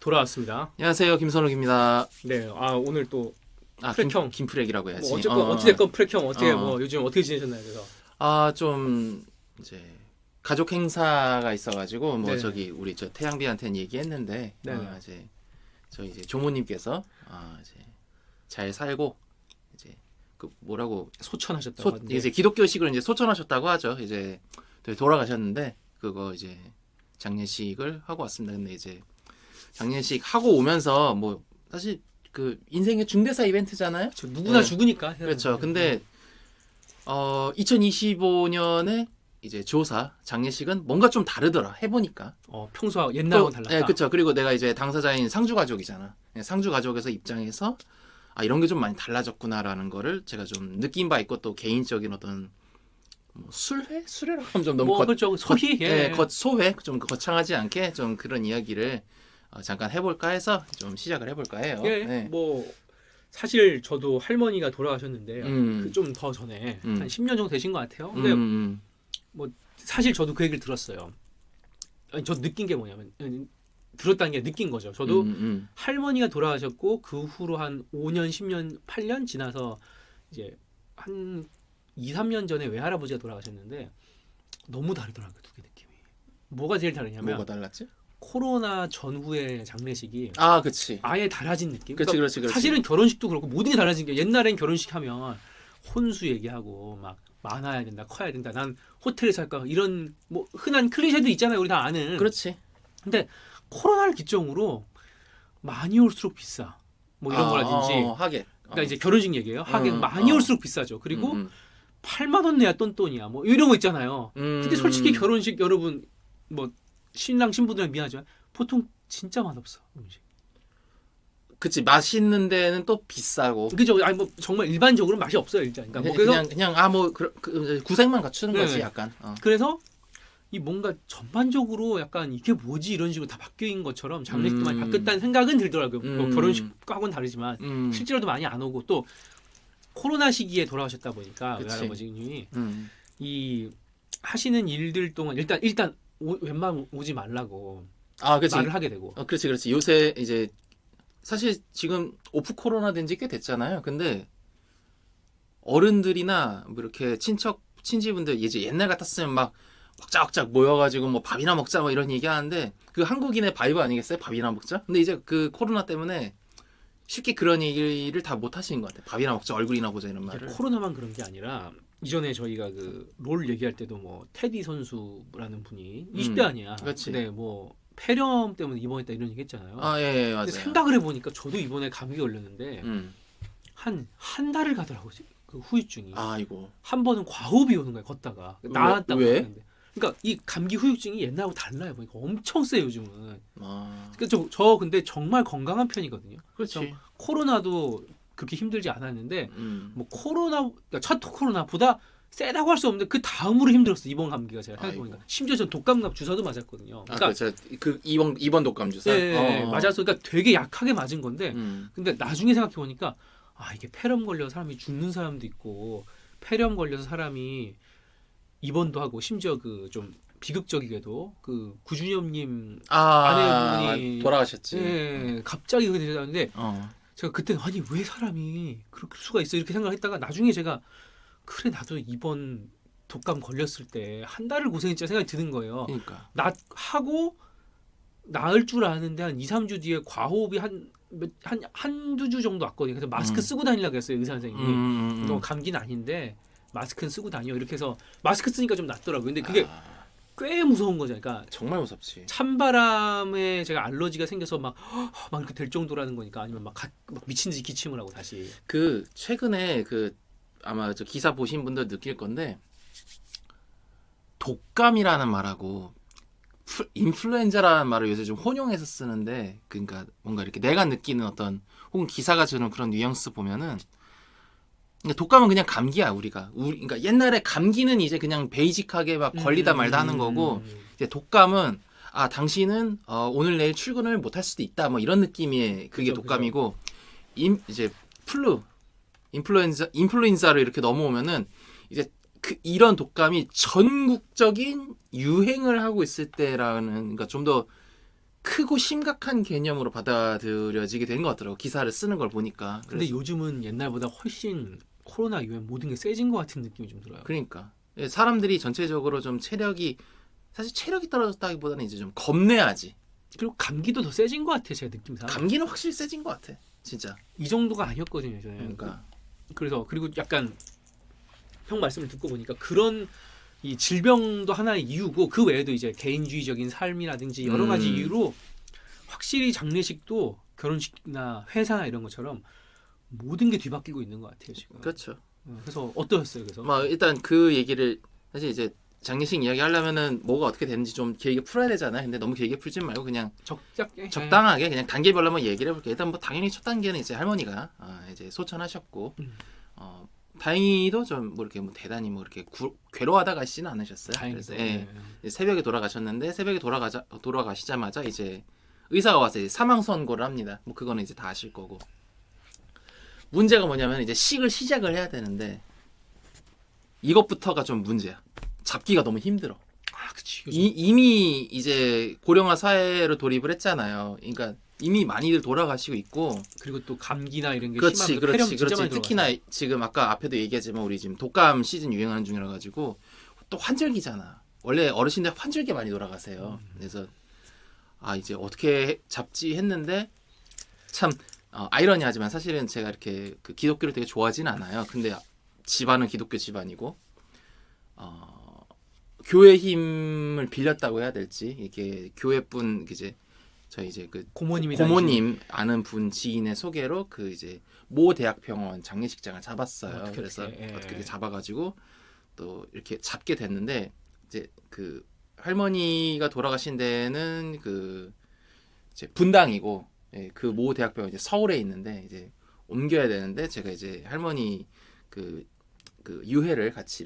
돌아왔습니다. 안녕하세요, 김선욱입니다. 네, 오늘 또 프렉형. 김프렉이라고 해야지. 뭐 어쨌건 어찌됐건 프렉형 어떻게 어. 뭐 요즘 어떻게 지내셨나요? 그래서 좀 이제 가족 행사가 있어가지고 뭐 네. 저기 우리 저 태양비한테는 얘기했는데 네. 이제 저희 이제 조모님께서 이제 잘 살고 이제 그 뭐라고 소천하셨다고 하던데. 이제 기독교식으로 이제 소천하셨다고 하죠. 이제 돌아가셨는데 그거 이제 장례식을 하고 왔습니다. 근데 이제 장례식 하고 오면서 뭐 사실 그 인생의 중대사 이벤트잖아요. 저 누구나 네. 죽으니까. 그렇죠. 근데 2025년에 이제 조사 장례식은 뭔가 좀 다르더라. 해보니까. 평소와 옛날하고 달랐다. 네, 그렇죠. 그리고 내가 이제 당사자인 상주 가족이잖아. 상주 가족에서 입장에서 이런 게 좀 많이 달라졌구나라는 거를 제가 좀 느낀 바 있고 또 개인적인 어떤 뭐 술회라고 하면 좀 너무 그렇죠. 소희. 소회 좀 거창하지 않게 좀 그런 이야기를 잠깐 해볼까 해서 좀 시작을 해볼까 해요. 예. 네. 뭐 사실 저도 할머니가 돌아가셨는데 그 좀 더 전에 한 10년 정도 되신 것 같아요. 근데 뭐 사실 저도 그 얘기를 들었어요. 아니, 저 느낀 게 뭐냐면 들었다는 게 느낀 거죠. 저도 할머니가 돌아가셨고 그 후로 한 5년, 10년, 8년 지나서 이제 한 2, 3년 전에 외할아버지가 돌아가셨는데 너무 다르더라고요. 두 개 느낌이. 뭐가 제일 다르냐면 뭐가 달랐지? 코로나 전후의 장례식이 그치. 아예 달라진 느낌. 그렇지. 사실은 결혼식도 그렇고 모든 게 달라진 게 옛날엔 결혼식 하면 혼수 얘기하고 막 많아야 된다, 커야 된다. 난 호텔에서 할까 이런 뭐 흔한 클리셰도 있잖아요. 우리 다 아는. 그렇지. 근데 코로나를 기점으로 많이 올수록 비싸. 뭐 이런 거라든지. 하게. 그러니까 이제 결혼식 얘기예요. 하긴 많이 올수록 비싸죠. 그리고 8만 원 내야 똔똔이야. 뭐 이런 거 있잖아요. 근데 솔직히 결혼식 여러분 뭐 신랑 신부들은 미안하지만 보통 진짜 맛없어 음식. 그치. 맛있는 데는 또 비싸고. 그죠? 아니 뭐 정말 일반적으로 맛이 없어요 일단. 그러니까 뭐 그래서 그냥 뭐 구색만 갖추는 네. 거지 약간. 그래서 이 뭔가 전반적으로 약간 이게 뭐지 이런 식으로 다 바뀐 것처럼 장례식도 많이 바뀌었다는 생각은 들더라고요. 뭐 결혼식하고는 다르지만 실제로도 많이 안 오고 또 코로나 시기에 돌아가셨다 보니까 외할아버지님이 이 하시는 일들 동안 일단 웬만하면 오지 말라고 그치. 말을 하게 되고. 그렇지. 요새 이제 사실 지금 오프 코로나 된 지 꽤 됐잖아요. 근데 어른들이나 뭐 이렇게 친지분들 이제 옛날 같았으면 막 왁자왁자 모여가지고 뭐 밥이나 먹자 뭐 이런 얘기하는데 그 한국인의 바이브 아니겠어요? 밥이나 먹자. 근데 이제 그 코로나 때문에 쉽게 그런 얘기를 다 못 하시는 것 같아요. 밥이나 먹자, 얼굴이나 보자 이런 말을. 코로나만 그런 게 아니라 이전에 저희가 그 롤 얘기할 때도 뭐 테디 선수라는 분이 20대 아니야. 그렇지. 근데 뭐 폐렴 때문에 입원했다 이런 얘기 했잖아요. 예, 맞아요. 근데 생각을 해보니까 저도 이번에 감기 걸렸는데 한 달을 가더라고요. 그 후유증이. 아이고. 한 번은 과호흡이 오는 거예요. 걷다가 나았다고 왜? 하는데. 그러니까 이 감기 후유증이 옛날하고 달라요. 보니까 엄청 세요 요즘은. 그러니까 저 근데 정말 건강한 편이거든요. 그렇지. 코로나도 그렇게 힘들지 않았는데 뭐 그러니까 첫 코로나보다 세다고 할 수 없는데 그 다음으로 힘들었어. 이번 감기가 제가 생각해보니까. 심지어 전 독감감 주사도 맞았거든요. 그러니까 그 이번 독감 주사. 네, 맞았어. 그러니까 되게 약하게 맞은 건데 근데 나중에 생각해보니까 이게 폐렴 걸려서 사람이 죽는 사람도 있고 폐렴 걸려서 사람이 입원도 하고 심지어 그 좀 비극적이게도 그 구준엽님 아내분이 돌아가셨지. 네, 갑자기 그렇게 되셨는데 제가 그때는 아니 왜 사람이 그럴 수가 있어 이렇게 생각을 했다가 나중에 제가 그래 나도 이번 독감 걸렸을 때 한 달을 고생했지 생각이 드는 거예요. 그러니까. 하고 나을 줄 아는데 한 2, 3주 뒤에 과호흡이 한두 주 정도 왔거든요. 그래서 마스크 쓰고 다니려고 했어요. 의사 선생님이. 너 감기는 아닌데 마스크는 쓰고 다녀. 이렇게 해서 마스크 쓰니까 좀 낫더라고요. 근데 그게 꽤 무서운 거죠. 그러니까 정말 무섭지. 찬바람에 제가 알러지가 생겨서 막 이렇게 될 정도라는 거니까 아니면 막 미친 듯이 기침을 하고 다시. 최근에 아마 저 기사 보신 분들 느낄 건데 독감이라는 말하고 인플루엔자라는 말을 요새 좀 혼용해서 쓰는데 그러니까 뭔가 이렇게 내가 느끼는 어떤 혹은 기사가 주는 그런 뉘앙스 보면은 독감은 그냥 감기야 그러니까 옛날에 감기는 이제 그냥 베이직하게 막 걸리다 말다 하는 거고 이제 독감은 당신은 오늘 내일 출근을 못 할 수도 있다 뭐 이런 느낌의 그게 독감이고 이제 인플루엔자로 이렇게 넘어오면은 이제 이런 독감이 전국적인 유행을 하고 있을 때라는 그러니까 좀 더 크고 심각한 개념으로 받아들여지게 된 것 같더라고. 기사를 쓰는 걸 보니까. 근데 그래서, 요즘은 옛날보다 훨씬 코로나 이후에 모든 게 세진 것 같은 느낌이 좀 들어요. 그러니까 사람들이 전체적으로 좀 사실 체력이 떨어졌다기보다는 이제 좀 겁내야지. 그리고 감기도 더 세진 것 같아 제 느낌상. 감기는 확실히 세진 것 같아. 진짜. 이 정도가 아니었거든요 예전에. 그러니까. 그래서 그리고 약간 형 말씀을 듣고 보니까 그런 이 질병도 하나의 이유고 그 외에도 이제 개인주의적인 삶이라든지 여러 가지 이유로 확실히 장례식도 결혼식이나 회사나 이런 것처럼 모든 게 뒤바뀌고 있는 것 같아요 지금. 그렇죠. 그래서 어떠셨어요? 그래서 일단 그 얘기를 사실 이제 장례식 이야기 하려면은 뭐가 어떻게 되는지 좀 길게 풀어야 되잖아요. 근데 너무 길게 풀지 말고 그냥 적당하게 그냥 단계별로 한번 얘기를 해볼게요. 일단 뭐 당연히 첫 단계는 이제 할머니가 이제 소천하셨고 다행히도 좀 뭐 이렇게 뭐 대단히 뭐 이렇게 괴로워하다 가시지는 않으셨어요. 다행히도. 그래서 새벽에 돌아가셨는데 새벽에 돌아가시자마자 이제 의사가 와서 이제 사망 선고를 합니다. 뭐 그거는 이제 다 아실 거고. 문제가 뭐냐면 이제 식을 시작을 해야 되는데 이것부터가 좀 문제야. 잡기가 너무 힘들어. 그치. 이미 이제 고령화 사회로 돌입을 했잖아요. 그러니까 이미 많이들 돌아가시고 있고 그리고 또 감기나 이런 게 그렇지. 심하면 폐렴 진짜 많이 특히나 들어가서. 지금 아까 앞에도 얘기했지만 우리 지금 독감 시즌 유행하는 중이라 가지고 또 환절기잖아. 원래 어르신들 환절기 많이 돌아가세요. 그래서 이제 어떻게 잡지 했는데 참 아이러니하지만 사실은 제가 이렇게 그 기독교를 되게 좋아하진 않아요. 근데 집안은 기독교 집안이고 교회 힘을 빌렸다고 해야 될지 이게 교회분 이제 저희 이제 그 고모님 아는 분 지인의 소개로 그 이제 모 대학병원 장례식장을 잡았어요. 그래서 어떻게 잡아가지고 또 이렇게 잡게 됐는데 이제 그 할머니가 돌아가신 데는 그 이제 분당이고 그 모 대학병원 이제 서울에 있는데 이제 옮겨야 되는데 제가 이제 할머니 그 유해를 같이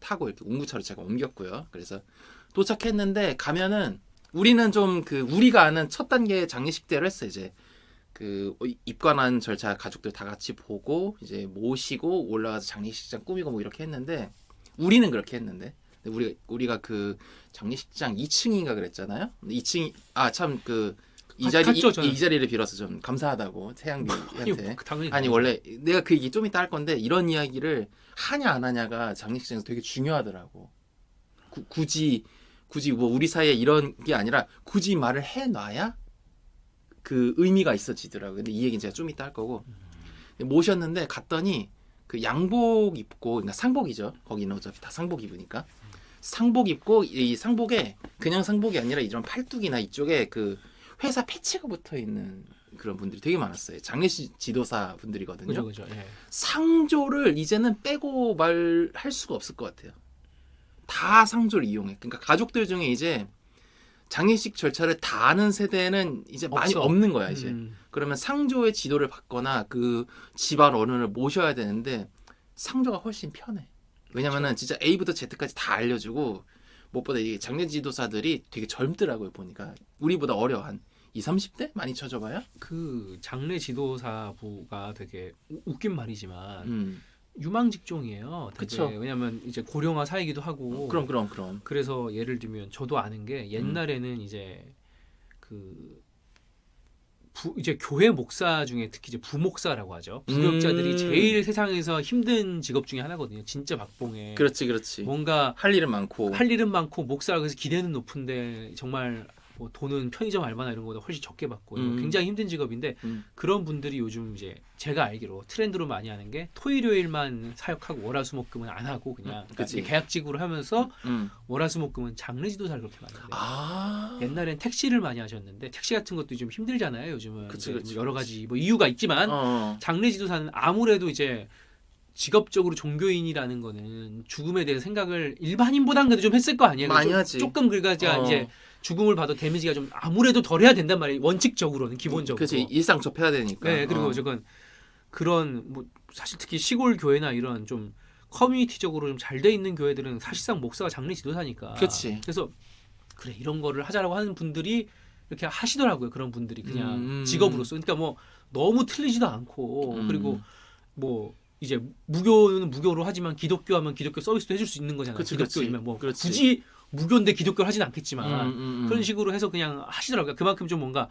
타고 이렇게 웅구차로 제가 옮겼고요. 그래서 도착했는데 가면은 우리는 좀 우리가 아는 첫 단계 장례식대로 했어요. 이제 입관한 절차 가족들 다 같이 보고 이제 모시고 올라가서 장례식장 꾸미고 뭐 이렇게 했는데 우리는 그렇게 했는데 우리가 그 장례식장 2층인가 그랬잖아요. 2층 참 이 자리를 빌어서 좀 감사하다고 태양비한테. 아니 원래 내가 그 얘기 좀 이따 할 건데 이런 이야기를 하냐 안 하냐가 장례식장에서 되게 중요하더라고. 굳이 뭐 우리 사이에 이런 게 아니라 굳이 말을 해놔야 그 의미가 있어지더라고. 근데 이 얘기는 제가 좀 이따 할 거고. 모셨는데 갔더니 그 양복 입고 그러니까 상복이죠. 거기는 어차피 다 상복 입으니까 상복 입고 이 상복에 그냥 상복이 아니라 이런 팔뚝이나 이쪽에 그 회사 패치가 붙어 있는 그런 분들이 되게 많았어요. 장례식 지도사 분들이거든요. 그죠. 상조를 이제는 빼고 말할 수가 없을 것 같아요. 다 상조를 이용해. 그러니까 가족들 중에 이제 장례식 절차를 다 아는 세대는 이제 많이 없는 거야 이제. 그러면 상조의 지도를 받거나 그 집안 어른을 모셔야 되는데 상조가 훨씬 편해. 왜냐면은 진짜 A부터 Z까지 다 알려주고 무엇보다 이 장례 지도사들이 되게 젊더라고요 보니까. 우리보다 어려 한 20, 30대? 많이 쳐줘봐요? 그 장례 지도사부가 되게 웃긴 말이지만 유망 직종이에요. 그렇죠. 왜냐하면 이제 고령화 사이기도 하고. 그럼. 그래서 예를 들면 저도 아는 게 옛날에는 이제 이제 교회 목사 중에 특히 이제 부목사라고 하죠. 부역자들이 제일 세상에서 힘든 직업 중에 하나거든요. 진짜 박봉에. 그렇지. 뭔가 할 일은 많고 목사라고 해서 기대는 높은데 정말 뭐 돈은 편의점 알바나 이런 거보다 훨씬 적게 받고 굉장히 힘든 직업인데 그런 분들이 요즘 이제 제가 알기로 트렌드로 많이 하는 게 토일요일만 사역하고 월화수목금은 안 하고 그냥 계약직으로 하면서 월화수목금은 장례지도사를 그렇게 만든대요. 옛날엔 택시를 많이 하셨는데 택시 같은 것도 좀 힘들잖아요. 요즘은 여러 가지 뭐 이유가 있지만 장례지도사는 아무래도 이제 직업적으로 종교인이라는 거는 죽음에 대해 생각을 일반인보다는 그래도 좀 했을 거 아니에요. 많이 하지. 조금 그러니까 이제 죽음을 봐도 데미지가 좀 아무래도 덜해야 된단 말이에요. 원칙적으로는 기본적으로. 그렇지. 일상 접해야 되니까. 네, 그리고 그런 뭐 사실 특히 시골 교회나 이런 좀 커뮤니티적으로 좀 잘 돼 있는 교회들은 사실상 목사가 장례 지도사니까. 그렇지. 그래서 그래 이런 거를 하자라고 하는 분들이 이렇게 하시더라고요. 그런 분들이 그냥 직업으로서. 그러니까 뭐 너무 틀리지도 않고 그리고 뭐 이제 무교는 무교로 하지만 기독교 하면 기독교 서비스도 해줄 수 있는 거잖아요. 기독교이면 뭐 굳이 무교인데 기독교를 하진 않겠지만 그런 식으로 해서 그냥 하시더라고요. 그만큼 좀 뭔가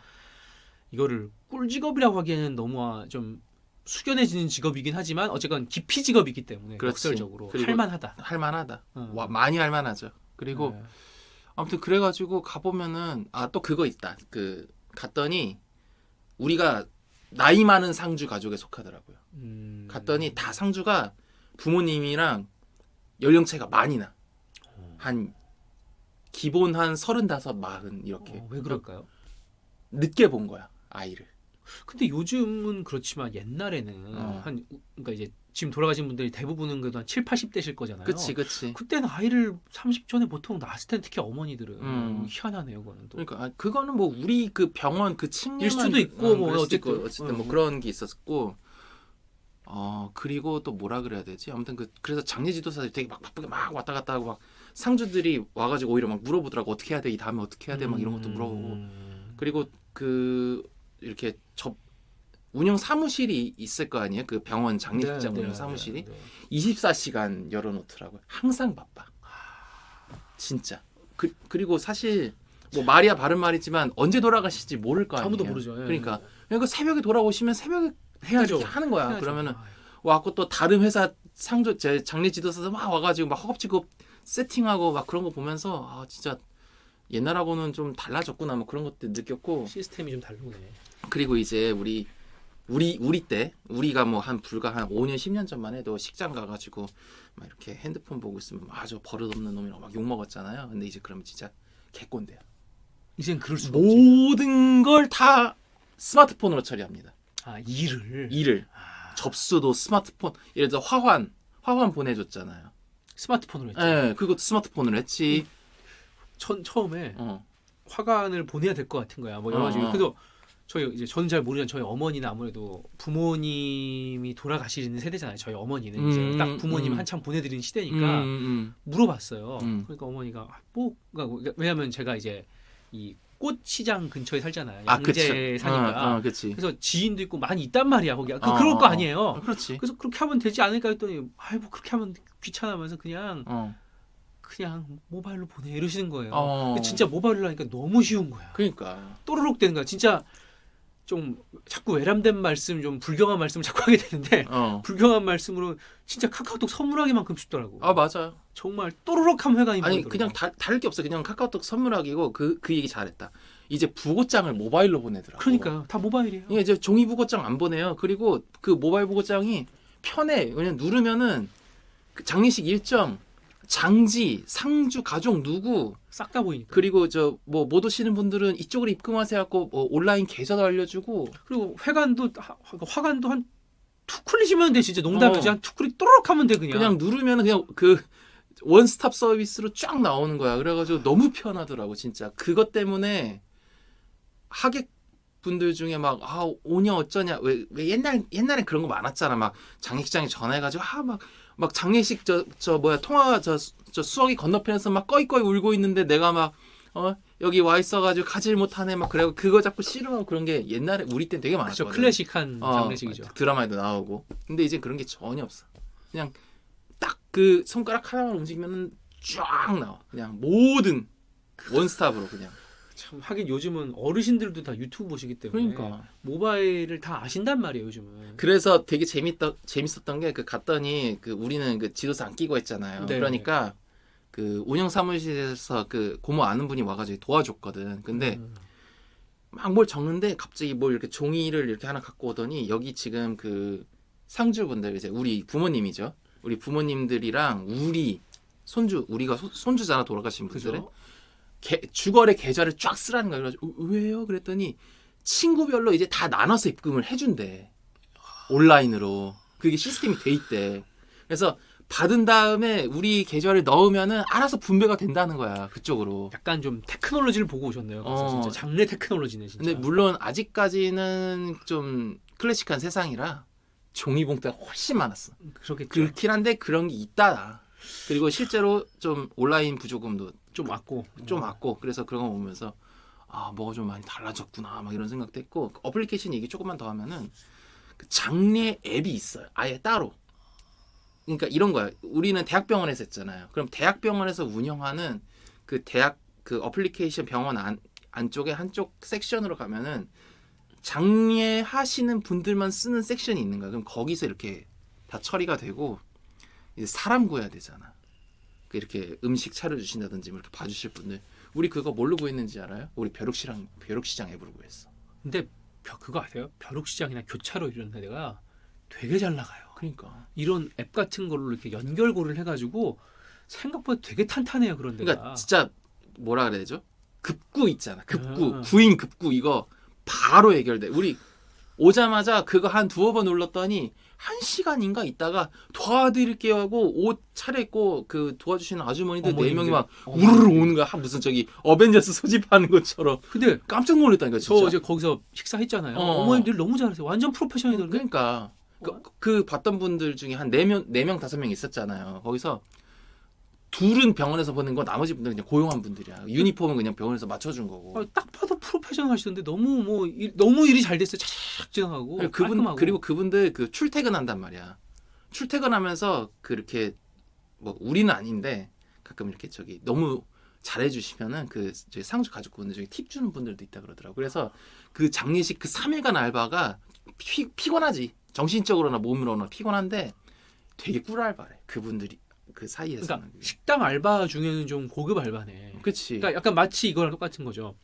이거를 꿀직업이라고 하기에는 너무 좀 숙연해지는 직업이긴 하지만 어쨌건 기피 직업이기 때문에 그렇지. 역설적으로 그리고 할만하다. 할만하다. 많이 할만하죠. 그리고 네. 아무튼 그래가지고 가보면은 또 그거 있다. 그 갔더니 우리가 나이 많은 상주 가족에 속하더라고요. 갔더니 다 상주가 부모님이랑 연령차가 많이 나. 한 기본 한 35, 40 이렇게. 왜 그럴까요? 늦게 본 거야 아이를. 근데 요즘은 그렇지만 옛날에는 그러니까 이제 지금 돌아가신 분들이 대부분은 그래도 한 7, 80대실 거잖아요. 그치. 그때는 아이를 30 전에 보통 낳았을 때는 특히 어머니들은 희한하네요, 그거는 또. 그러니까 그거는 뭐 우리 그 병원 그 측면만 일 수도 있고 뭐 어쨌든 뭐 그런 게 있었고. 그리고 또 뭐라 그래야 되지? 아무튼 그래서 장례 지도사들이 되게 막 바쁘게 막 왔다 갔다 하고 막 상주들이 와가지고 오히려 막 물어보더라고. 어떻게 해야 돼? 이 다음에 어떻게 해야 돼? 막 이런 것도 물어보고. 그리고 이렇게 운영 사무실이 있을 거 아니에요? 그 병원 장례식장 운영 사무실이 24시간 열어놓더라고요. 항상 바빠. 진짜. 그리고 사실 뭐 말이야 바른 말이지만 언제 돌아가실지 모를 거 아니에요. 아무도 모르죠. 그러니까 새벽에 돌아오시면 새벽에 해야죠. 이렇게 하는 거야. 해야죠. 그러면은 와갖고 또 다른 회사 제 장례 지도사들 막 와가지고 막 허겁지겁 세팅하고 막 그런 거 보면서 진짜 옛날하고는 좀 달라졌구나 뭐 그런 것들 느꼈고. 시스템이 좀 다르네. 그리고 이제 우리 때 우리가 뭐 불과 한 5년 10년 전만 해도 식장 가가지고 막 이렇게 핸드폰 보고 있으면 아주 버릇없는 놈이라고 막 욕 먹었잖아요. 근데 이제 그러면 진짜 개꼰대야. 이젠 그럴 수가 없지. 모든 걸 다 스마트폰으로 처리합니다. 일을 접수도 스마트폰. 예를 들어 화환 보내줬잖아요. 스마트폰으로 했죠. 네, 그것도 스마트폰으로 했지. 처음에 화관을 보내야 될 것 같은 거야. 뭐 여러 가지. 그래서 저는 잘 모르지만 저희 어머니는 아무래도 부모님이 돌아가시는 세대잖아요. 저희 어머니는 이제 딱 부모님 한참 보내드리는 시대니까 물어봤어요. 그러니까 어머니가 그러니까 왜냐하면 제가 이제 이 꽃 시장 근처에 살잖아요. 양재 사니까. 그래서 지인도 있고 많이 있단 말이야 거기. 그럴 거 아니에요. 그렇지. 그래서 그렇게 하면 되지 않을까 했더니 뭐 그렇게 하면 귀찮아면서 그냥 모바일로 보내 이러시는 거예요. 진짜 모바일로 하니까 너무 쉬운 거야. 그러니까 또르륵 되는 거야. 진짜 좀 자꾸 외람된 말씀, 좀 불경한 말씀을 자꾸 하게 되는데 불경한 말씀으로 진짜 카카오톡 선물하기만큼 쉽더라고. 맞아요. 정말 또르륵 하면 회관이 아니 그냥 다를 게 없어. 그냥 카카오톡 선물하기고 그 얘기 잘했다. 이제 부고장을 모바일로 보내더라고. 그러니까요. 다 모바일이에요. 이게 이제 종이 부고장 안 보내요. 그리고 그 모바일 부고장이 편해. 왜냐면 누르면은 그 장례식 일정, 장지, 상주, 가족 누구 싹 다 보이니까. 그리고 못 오시는 분들은 이쪽으로 입금하세요 하고 온라인 계좌도 알려주고. 그리고 화관도 한 투 클릭이면 돼. 진짜 농담이지. 한 투 클릭 또르륵 하면 돼 그냥 누르면 그냥 그 원스톱 서비스로 쫙 나오는 거야. 그래가지고 너무 편하더라고 진짜. 그것 때문에 하객분들 중에 막 오냐 어쩌냐 왜 옛날에 그런 거 많았잖아. 막 장례식장에 전화해가지고 막 장례식 통화 수화기 건너편에서 막 꺼이꺼이 울고 있는데 내가 막 여기 와 있어가지고 가질 못하네 막 그래고 그거 자꾸 싫어하고 그런 게 옛날에 우리 땐 되게 많았거든. 클래식한 장례식이죠. 드라마에도 나오고. 근데 이제 그런 게 전혀 없어. 그냥 딱 그 손가락 하나만 움직이면은 쫙 나와. 그냥 모든 원스톱으로 그냥. 참 하긴 요즘은 어르신들도 다 유튜브 보시기 때문에 그러니까 모바일을 다 아신단 말이에요 요즘은. 그래서 되게 재밌었던 게 우리는 그 지도사 안 끼고 했잖아요. 네. 그러니까 그 운영 사무실에서 그 고모 아는 분이 와가지고 도와줬거든. 근데 막 뭘 적는데 갑자기 뭘 이렇게 종이를 이렇게 하나 갖고 오더니 여기 지금 그 상주분들 이제 우리 부모님이죠. 우리 부모님들이랑 우리 우리가 손주잖아 돌아가신 분들은. 주거래 계좌를 쫙 쓰라는 거야. 그래가지고 왜요? 그랬더니 친구별로 이제 다 나눠서 입금을 해준대. 온라인으로. 그게 시스템이 돼 있대. 그래서 받은 다음에 우리 계좌를 넣으면은 알아서 분배가 된다는 거야. 그쪽으로. 약간 좀 테크놀로지를 보고 오셨네요. 진짜 장래 테크놀로지네 진짜. 근데 물론 아직까지는 좀 클래식한 세상이라 종이봉투가 훨씬 많았어. 그렇겠죠. 그렇긴 한데 그런 게 있다. 그리고 실제로 좀 온라인 부조금도 좀 왔고 그래서 그런 거 보면서 뭐가 좀 많이 달라졌구나 막 이런 생각도 했고. 어플리케이션 얘기 조금만 더 하면은 그 장례 앱이 있어요. 아예 따로. 그러니까 이런 거야. 우리는 대학병원에서 했잖아요. 그럼 대학병원에서 운영하는 그 대학 그 어플리케이션 병원 안쪽에 한쪽 섹션으로 가면은 장례 하시는 분들만 쓰는 섹션이 있는 거야. 그럼 거기서 이렇게 다 처리가 되고 이제 사람 구해야 되잖아. 이렇게 음식 차려주신다든지 뭐 이렇게 봐주실 분들. 우리 그거 뭘로 구했는지 알아요? 우리 벼룩시장 앱으로 구했어. 근데 그거 아세요? 벼룩시장이나 교차로 이런 데가 되게 잘 나가요. 그러니까 이런 앱 같은 걸로 이렇게 연결고를 해가지고 생각보다 되게 탄탄해요. 그런 데가. 그러니까 진짜 뭐라 그래야 되죠? 급구 있잖아. 급구. 아. 구인 급구 이거 바로 해결돼. 우리 오자마자 그거 한 두어 번 눌렀더니 1시간인가 있다가 도와드릴게요 하고 옷 차려입고 그 도와주시는 아주머니들 4명이 막 우르르 오는 거야. 무슨 저기 어벤져스 소집하는 것처럼. 근데 깜짝 놀랐다니까 진짜. 저 이제 거기서 식사했잖아요. 어머님들 너무 잘하세요. 완전 프로페셔널이던데. 그러니까 그 봤던 분들 중에 한 4명 5명 있었잖아요. 거기서 둘은 병원에서 보는 거 나머지 분들은 그냥 고용한 분들이야. 유니폼은 그냥 병원에서 맞춰준 거고. 딱 봐도 프로페셔널 하시던데 너무 너무 일이 잘 됐어요. 착착 지나가고 깔끔하고. 그리고 그분들 그 출퇴근한단 말이야. 출퇴근하면서 그렇게 뭐 우리는 아닌데 가끔 이렇게 저기 너무 잘해주시면은 그 저희 상주 가족분들 중에 팁 주는 분들도 있다 그러더라고. 그래서 그 장례식 그 3일간 알바가 피곤하지. 정신적으로나 몸으로나 피곤한데 되게 꿀 알바래. 그분들이 그 사이에서. 그러니까 식당 알바 중에는 좀 고급 알바네. 그치. 그러니까 약간 마치 이거랑 똑같은 거죠.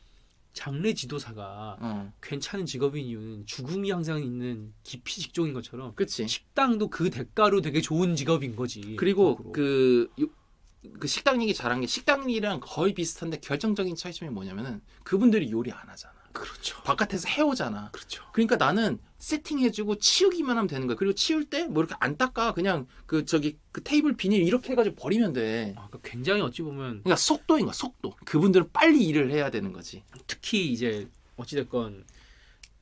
장례 지도사가 괜찮은 직업인 이유는 죽음이 항상 있는 기피 직종인 것처럼. 그치. 식당도 그 대가로 되게 좋은 직업인 거지. 그리고 거꾸로. 그 식당 얘기 잘한 게 식당 일이랑 거의 비슷한데 결정적인 차이점이 뭐냐면은 그분들이 요리 안 하잖아. 그렇죠. 바깥에서 해오잖아. 그렇죠. 그러니까 나는 세팅해주고 치우기만 하면 되는 거야. 그리고 치울 때 뭐 이렇게 안 닦아. 그냥 그 저기 그 테이블 비닐 이렇게 해가지고 버리면 돼. 그러니까 굉장히 어찌 보면 그러니까 속도인 거야. 속도. 그분들은 빨리 일을 해야 되는 거지. 특히 이제 어찌됐건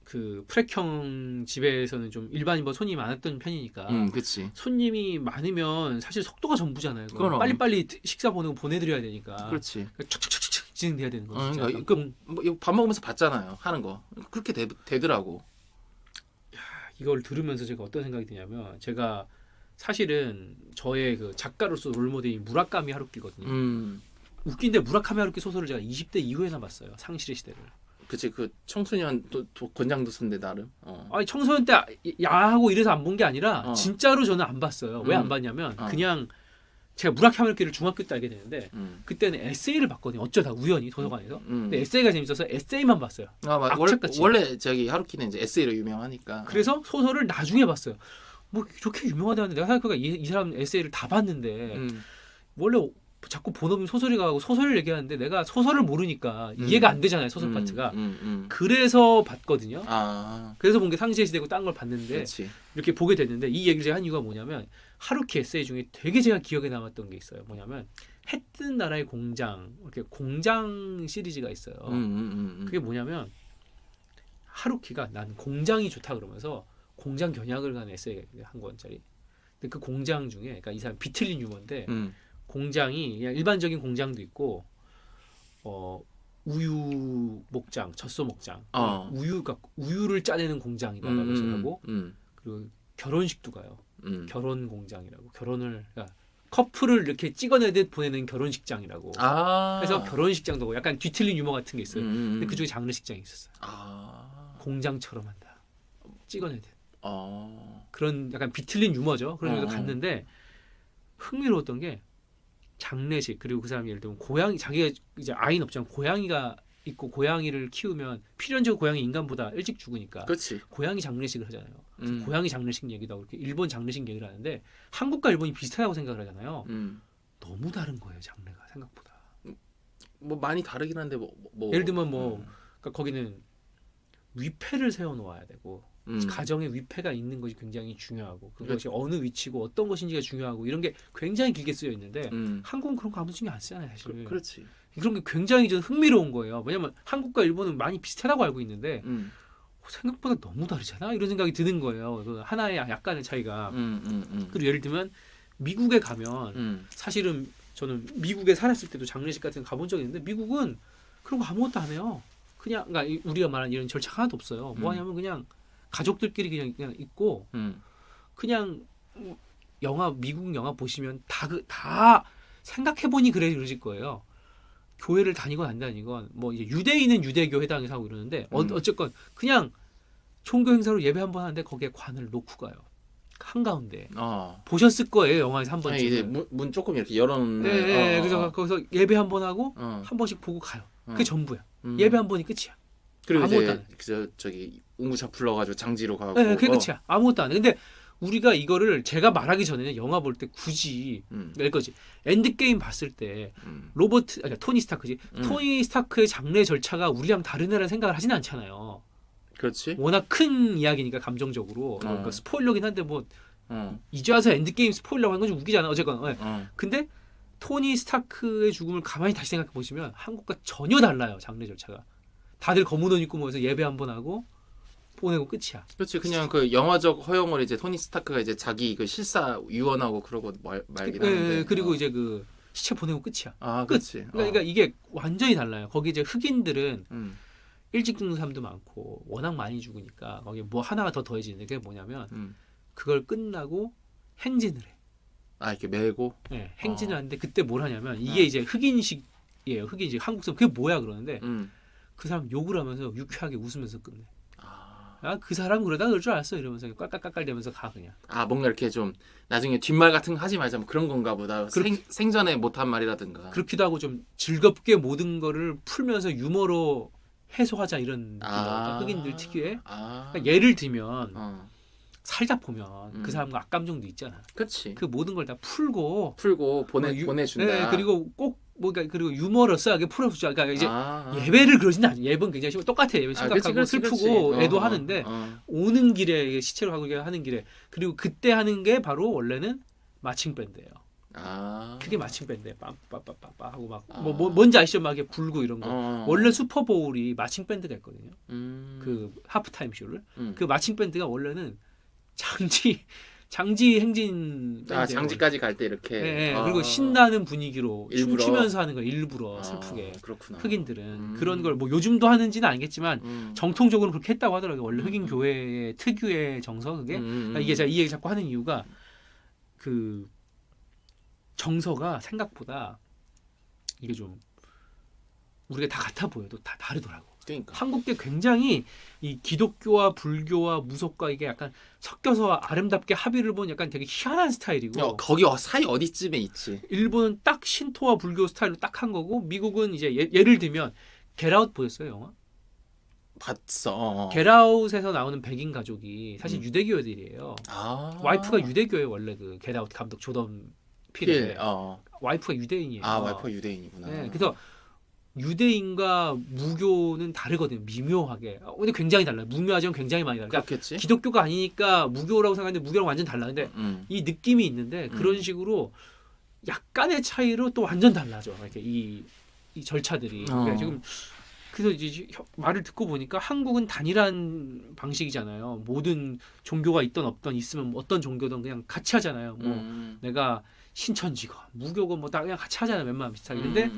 그 프렉형 집에서는 좀 일반인 손님이 많았던 편이니까 그치. 손님이 많으면 사실 속도가 전부잖아요. 빨리빨리 식사 보내드려야 되니까. 그렇지. 촉촉촉촉 진행돼야 되는 거죠. 그러니까 밥 먹으면서 봤잖아요. 하는 거. 그렇게 되더라고. 이걸 들으면서 제가 어떤 생각이 드냐면 제가 사실은 저의 그 작가로서 롤모델이 무라카미 하루키거든요. 웃긴데 무라카미 하루키 소설을 제가 20대 이후에나 봤어요. 상실의 시대를. 그치. 그 청소년 권장도서인데 나름. 아니 청소년 때 야하고 이래서 안 본 게 아니라 진짜로 저는 안 봤어요. 왜 안 봤냐면 그냥 제가 무라카미 하루키를 중학교 때 알게 되는데 그때는 에세이를 봤거든요. 어쩌다 우연히 도서관에서. 근데 에세이가 재밌어서 에세이만 봤어요. 원래 저기 하루키는 이제 에세이로 유명하니까. 그래서 소설을 나중에 봤어요. 뭐 이렇게 유명하다는데 내가 생각해보니까 이 사람 에세이를 다 봤는데 원래 자꾸 본업이 소설이 가고 소설을 얘기하는데 내가 소설을 모르니까 이해가 안 되잖아요. 소설 파트가. 그래서 봤거든요. 그래서 본 게 상실의 시대고 딴 걸 봤는데 그치. 이렇게 보게 됐는데 이 얘기를 제가 한 이유가 뭐냐면 하루키 에세이 중에 되게 제가 기억에 남았던 게 있어요. 뭐냐면 해 뜨는 나라의 공장, 이렇게 공장 시리즈가 있어요. 그게 뭐냐면 하루키가 난 공장이 좋다 그러면서 공장 견학을 간 에세이가 한 권짜리. 근데 그 공장 중에 그러니까 이 사람 비틀린 유머인데 공장이 그냥 일반적인 공장도 있고 우유 목장, 젖소 목장, 우유를 짜내는 공장이라고 생각하고 그리고 결혼식도 가요. 결혼 공장이라고 그러니까 커플을 이렇게 찍어내듯 보내는 결혼식장이라고. 그래서 결혼식장도 고 약간 뒤틀린 유머 같은 게 있어요. 근데 그중에 장례식장이 있었어요. 공장처럼 한다. 찍어내듯. 그런 약간 비틀린 유머죠. 그러면서 갔는데 흥미로웠던 게 장례식 그리고 그 사람이 예를 들면 고양이 자기가 이제 아이는 없지만 고양이가 있고 고양이를 키우면 필연적으로 고양이 인간보다 일찍 죽으니까 그렇지. 고양이 장례식을 하잖아요. 고양이 장례식 얘기도 하고 이렇게 일본 장례식 얘기를 하는데 한국과 일본이 비슷하다고 생각을 하잖아요. 너무 다른 거예요 장례가 생각보다. 뭐 많이 다르긴 한데 예를 들면 그러니까 거기는 위패를 세워 놓아야 되고 가정에 위패가 있는 것이 굉장히 중요하고 그것이 어느 위치고 어떤 것인지가 중요하고 이런 게 굉장히 길게 쓰여 있는데 한국은 그런 거 아무 신경 안 쓰잖아요 사실. 그렇지. 그런 게 굉장히 좀 흥미로운 거예요. 왜냐면 한국과 일본은 많이 비슷하다고 알고 있는데 생각보다 너무 다르잖아 이런 생각이 드는 거예요. 그 하나의 약간의 차이가. 그리고 예를 들면 미국에 가면 사실은 저는 미국에 살았을 때도 장례식 같은 거 가본 적이 있는데 미국은 그런 거 아무것도 안 해요. 그냥 그러니까 우리가 말하는 이런 절차가 하나도 없어요. 뭐 하냐면 그냥 가족들끼리 그냥 있고 그냥 미국 영화 보시면 다 생각해보니 그래 그러실 거예요. 교회를 다니건 안 다니건 뭐 이제 유대인은 유대교 회당에서 하고 이러는데 어쨌건 그냥 종교 행사로 예배 한 번 하는데 거기에 관을 놓고 가요. 한가운데 보셨을 거예요 영화에서 한 번쯤. 이제 문 조금 이렇게 열어놓는. 네, 그래서 거기서 예배 한 번 하고 한 번씩 보고 가요. 그게 전부야. 예배 한 번이 끝이야. 그리고 이제 저기 운구차 불러가지고 장지로 가고. 네, 그게 끝이야. 아무것도 안 해. 근데 우리가 이거를 제가 말하기 전에는 영화 볼 때 굳이 낼 거지. 엔드게임 봤을 때 토니 스타크지. 토니 스타크의 장례 절차가 우리랑 다른 애라는 생각을 하진 않잖아요. 그렇지. 워낙 큰 이야기니까 감정적으로. 그러니까 스포일러긴 한데 뭐 이제 와서 엔드게임 스포일러 하는 건 좀 웃기잖아. 어쨌건. 근데 토니 스타크의 죽음을 가만히 다시 생각해 보시면 한국과 전혀 달라요. 장례 절차가. 다들 검은 옷 입고 모여서 예배 한 번 하고 보내고 끝이야. 그렇지. 그냥 그 영화적 허용을 이제 토니 스타크가 이제 자기 그 실사 유언하고 그러고 말긴 하는데. 그리고 이제 그 시체 보내고 끝이야. 아, 끝. 그렇지. 그러니까 이게 완전히 달라요. 거기 이제 흑인들은 일찍 죽는 사람도 많고 워낙 많이 죽으니까 거기 뭐 하나가 더 더해지는 게 뭐냐면 그걸 끝나고 행진을 해. 아, 이렇게 메고. 네, 행진을 하는데 그때 뭘 하냐면 이게 이제 흑인식이에요. 흑인식 한국 사람 그게 뭐야 그러는데 그 사람 욕을 하면서 유쾌하게 웃으면서 끝내. 그 사람 그러다 그럴 줄 알았어 이러면서 깔깔깔깔대면서 가 그냥. 뭔가 이렇게 좀 나중에 뒷말 같은 거 하지 말자 뭐 그런 건가 보다. 생전에 못한 말이라든가. 그렇기도 하고 좀 즐겁게 모든 거를 풀면서 유머로 해소하자 이런 흑인들 특유의. 그러니까 예를 들면 살다 보면 그 사람과 악감정도 있잖아. 그렇지. 그 모든 걸 다 풀고 보내준다. 네, 그리고 꼭 그리고 유머러스하게 풀어주자. 그러니까 이제 예배를 그러진 않아. 예배는 굉장히 똑같아. 예배 심각하고 그치, 슬프고 그치. 애도하는데 오는 길에 시체로 가고 하는 길에 그리고 그때 하는 게 바로 원래는 마칭 밴드예요. 그게 마칭 밴드에 빰빠빠빠빠 하고 막 뭔지 아시죠? 막 이렇게 불고 이런 거. 원래 슈퍼보울이 마칭 밴드가 있거든요. 그 하프타임 쇼를. 그 마칭 밴드가 원래는 장지 행진 장지까지 갈 때 이렇게. 네, 그리고 신나는 분위기로 일부러. 춤추면서 하는 거 일부러 슬프게. 그렇구나. 흑인들은 그런 걸 뭐 요즘도 하는지는 알겠지만 정통적으로 그렇게 했다고 하더라고요. 원래 흑인 교회의 특유의 정서 그게. 그러니까 이게 제가 이 얘기 자꾸 하는 이유가 그 정서가 생각보다 이게 좀 우리가 다 같아 보여도 다 다르더라고. 그러니까. 한국계 굉장히 이 기독교와 불교와 무속과 이게 약간 섞여서 아름답게 합의를 본 약간 되게 희한한 스타일이고. 거기 사이 어디쯤에 있지. 일본은 딱 신토와 불교 스타일로 딱 한 거고 미국은 이제 예를 들면 겟아웃 보셨어요 영화? 봤어. 겟아웃에서 나오는 백인 가족이 사실 유대교 애들이에요. 와이프가 유대교예요 원래 그 겟아웃 감독 조던 필. 와이프가 유대인이에요. 와이프가 유대인이구나. 네, 그래서 유대인과 무교는 다르거든요. 미묘하게. 근데 굉장히 달라요. 무묘하지만 굉장히 많이 달라요. 그렇겠지. 기독교가 아니니까 무교라고 생각하는데 무교랑 완전 달라. 근데 이 느낌이 있는데 그런 식으로 약간의 차이로 또 완전 달라져. 이렇게 이 절차들이. 그러니까 지금 그래서 이제 말을 듣고 보니까 한국은 단일한 방식이잖아요. 모든 종교가 있던 없던 있으면 어떤 종교든 그냥 같이 하잖아요. 뭐 내가 신천지건 무교건 뭐 다 그냥 같이 하잖아요. 웬만하면 비슷하게. 근데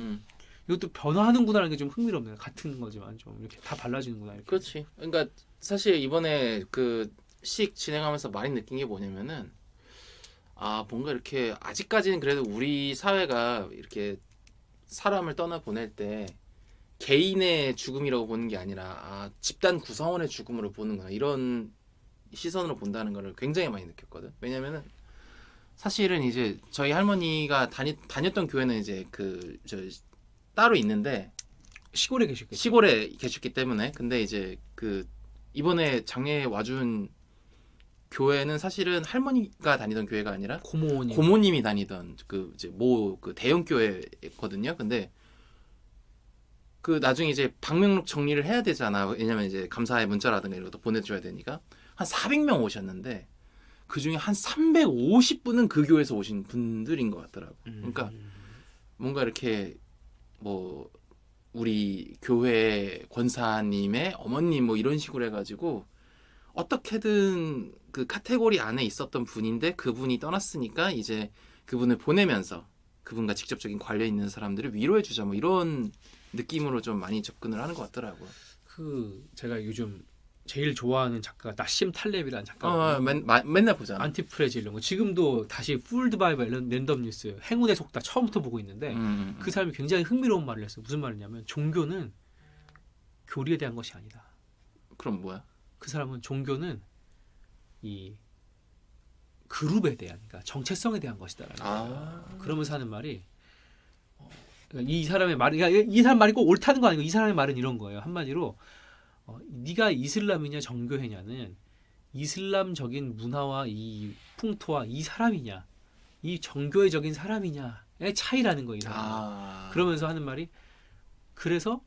이것도 변화하는구나라는 게 좀 흥미롭네요. 같은 거지만 좀 이렇게 다 발라지는구나. 이렇게. 그렇지. 그러니까 사실 이번에 그 식 진행하면서 많이 느낀 게 뭐냐면은 뭔가 이렇게 아직까지는 그래도 우리 사회가 이렇게 사람을 떠나 보낼 때 개인의 죽음이라고 보는 게 아니라 집단 구성원의 죽음으로 보는구나 이런 시선으로 본다는 거를 굉장히 많이 느꼈거든. 왜냐면은 사실은 이제 저희 할머니가 다녔던 교회는 이제 따로 있는데 시골에 계셨겠죠. 시골에 계셨기 때문에 근데 이제 이번에 장례에 와준 교회는 사실은 할머니가 다니던 교회가 아니라 고모님이 다니던 그 대형 교회거든요. 근데 나중에 이제 방명록 정리를 해야 되잖아. 왜냐면 이제 감사의 문자라든가 이런 것도 보내줘야 되니까 한 400명 오셨는데 그 중에 한 350분은 그 교회에서 오신 분들인 것 같더라고. 그러니까 뭔가 이렇게 뭐 우리 교회 권사님의 어머님 뭐 이런 식으로 해가지고 어떻게든 그 카테고리 안에 있었던 분인데 그분이 떠났으니까 이제 그분을 보내면서 그분과 직접적인 관련 있는 사람들을 위로해주자 뭐 이런 느낌으로 좀 많이 접근을 하는 것 같더라고요. 제가 요즘 제일 좋아하는 작가가 나심 탈렙이라는 작가. 맨날 보잖아. 안티프레질 이런 거. 지금도 다시 풀드 바이 랜덤 뉴스 행운의 속다 처음부터 보고 있는데 그 사람이 굉장히 흥미로운 말을 했어요. 무슨 말이냐면 종교는 교리에 대한 것이 아니다. 그럼 뭐야? 그 사람은 종교는 이 그룹에 대한, 그러니까 정체성에 대한 것이다라는 그러면서 하는 말이 그러니까 이 사람의 말이, 그러니까 이 사람 말이 꼭 옳다는 거 아니고 이 사람의 말은 이런 거예요. 한마디로 네가 이슬람이냐 정교회냐는 이슬람적인 문화와 이 풍토와 이 사람이냐 이 정교회적인 사람이냐의 차이라는 거예요. 그러면서 하는 말이 그래서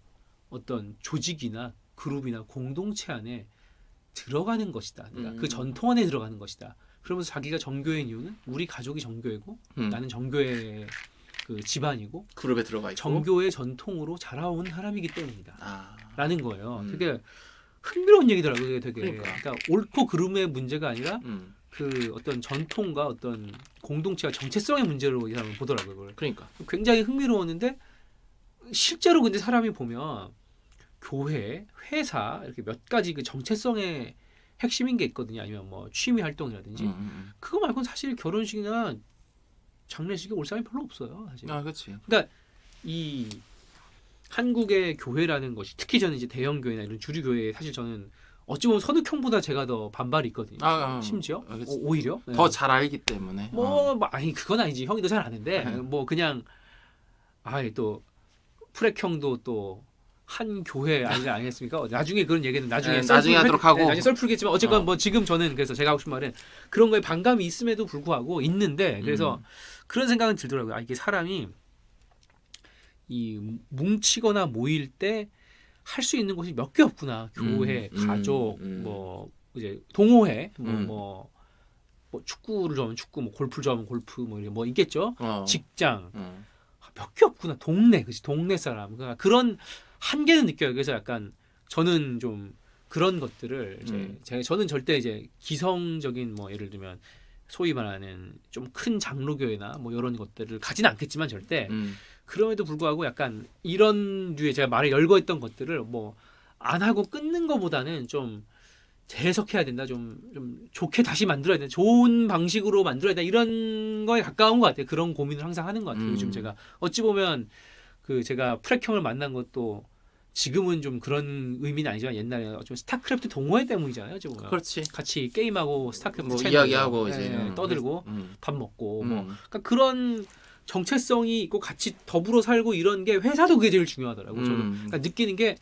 어떤 조직이나 그룹이나 공동체 안에 들어가는 것이다. 그러니까 그 전통 안에 들어가는 것이다. 그러면서 자기가 정교회인 이유는 우리 가족이 정교회고 나는 정교회 그 집안이고 그룹에 들어가 있고 정교회 전통으로 자라온 사람이기 때문이다. 라는 거예요. 되게 흥미로운 얘기더라고요. 되게. 그러니까 옳고 그름의 문제가 아니라 그 어떤 전통과 어떤 공동체와 정체성의 문제로 이 사람은 보더라고요. 그걸. 그러니까 굉장히 흥미로웠는데 실제로 근데 사람이 보면 교회, 회사 이렇게 몇 가지 그 정체성의 핵심인 게 있거든요. 아니면 뭐 취미 활동이라든지 그거 말고는 사실 결혼식이나 장례식에 올 사람이 별로 없어요. 사실. 그렇지. 그러니까 이 한국의 교회라는 것이 특히 저는 이제 대형 교회나 이런 주류 교회에 사실 저는 어찌 보면 선욱형보다 제가 더 반발이 있거든요. 심지어 오히려 더 잘 알기 때문에. 아니 그건 아니지. 형이 더 잘 아는데 뭐 그냥 또 프렉형도 또 한 교회 아니겠습니까? 나중에 그런 얘기는 나중에 하도록 하고 나중에 썰 풀겠지만 어쨌건 뭐 지금 저는 그래서 제가 하고 싶은 말은 그런 거에 반감이 있음에도 불구하고 있는데 그래서 그런 생각은 들더라고요. 이게 사람이 이 뭉치거나 모일 때 할 수 있는 것이 몇 개 없구나. 교회, 가족, 뭐 이제 동호회, 뭐 축구를 좋아하면 축구, 뭐 골프를 좋아하면 골프, 뭐 있겠죠. 직장 몇 개 없구나. 동네, 그치 동네 사람. 그러니까 그런 한계는 느껴요. 그래서 약간 저는 좀 그런 것들을 이제 저는 절대 이제 기성적인 뭐 예를 들면 소위 말하는 좀 큰 장로교회나 뭐 이런 것들을 가진 않겠지만 절대 그럼에도 불구하고 약간 이런 류의 제가 말을 열거 했던 것들을 뭐 안 하고 끊는 것보다는 좀 재해석해야 된다. 좀 좋게 다시 만들어야 된다. 좋은 방식으로 만들어야 된다. 이런 거에 가까운 것 같아요. 그런 고민을 항상 하는 것 같아요. 요즘 제가 어찌 보면 그 제가 프렉형을 만난 것도 지금은 좀 그런 의미는 아니지만 옛날에 좀 스타크래프트 동호회 때문이잖아요. 지금 그렇지. 같이 게임하고 스타크래프트 뭐 이야기하고 이제 떠들고 밥 먹고 뭐 그러니까 그런 정체성이 있고 같이 더불어 살고 이런 게 회사도 그게 제일 중요하더라고요. 저도 그러니까 느끼는 게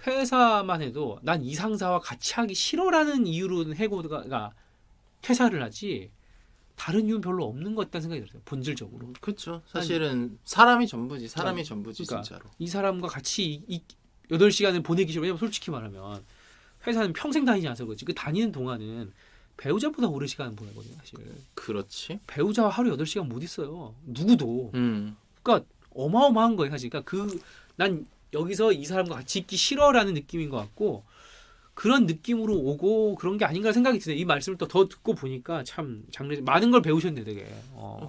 회사만 해도 난 이 상사와 같이 하기 싫어라는 이유로는 해고가 퇴사를 하지 다른 이유는 별로 없는 것 같다는 생각이 들어요. 본질적으로. 그렇죠. 사실은 사람이 전부지. 사람이 전부지 그러니까 진짜로. 이 사람과 같이 8시간을 보내기 싫어. 왜냐면 솔직히 말하면 회사는 평생 다니지 않아서 그렇지. 그 다니는 동안은 배우자보다 오랜 시간 보내거든요. 사실. 그렇지. 배우자와 하루 8시간 못 있어요. 누구도. 그러니까 어마어마한 거예요. 사실. 그러니까 난 여기서 이 사람과 같이 있기 싫어라는 느낌인 것 같고 그런 느낌으로 오고 그런 게 아닌가 생각이 드네요. 이 말씀을 또 더 듣고 보니까 참 장례 많은 걸 배우셨네 되게.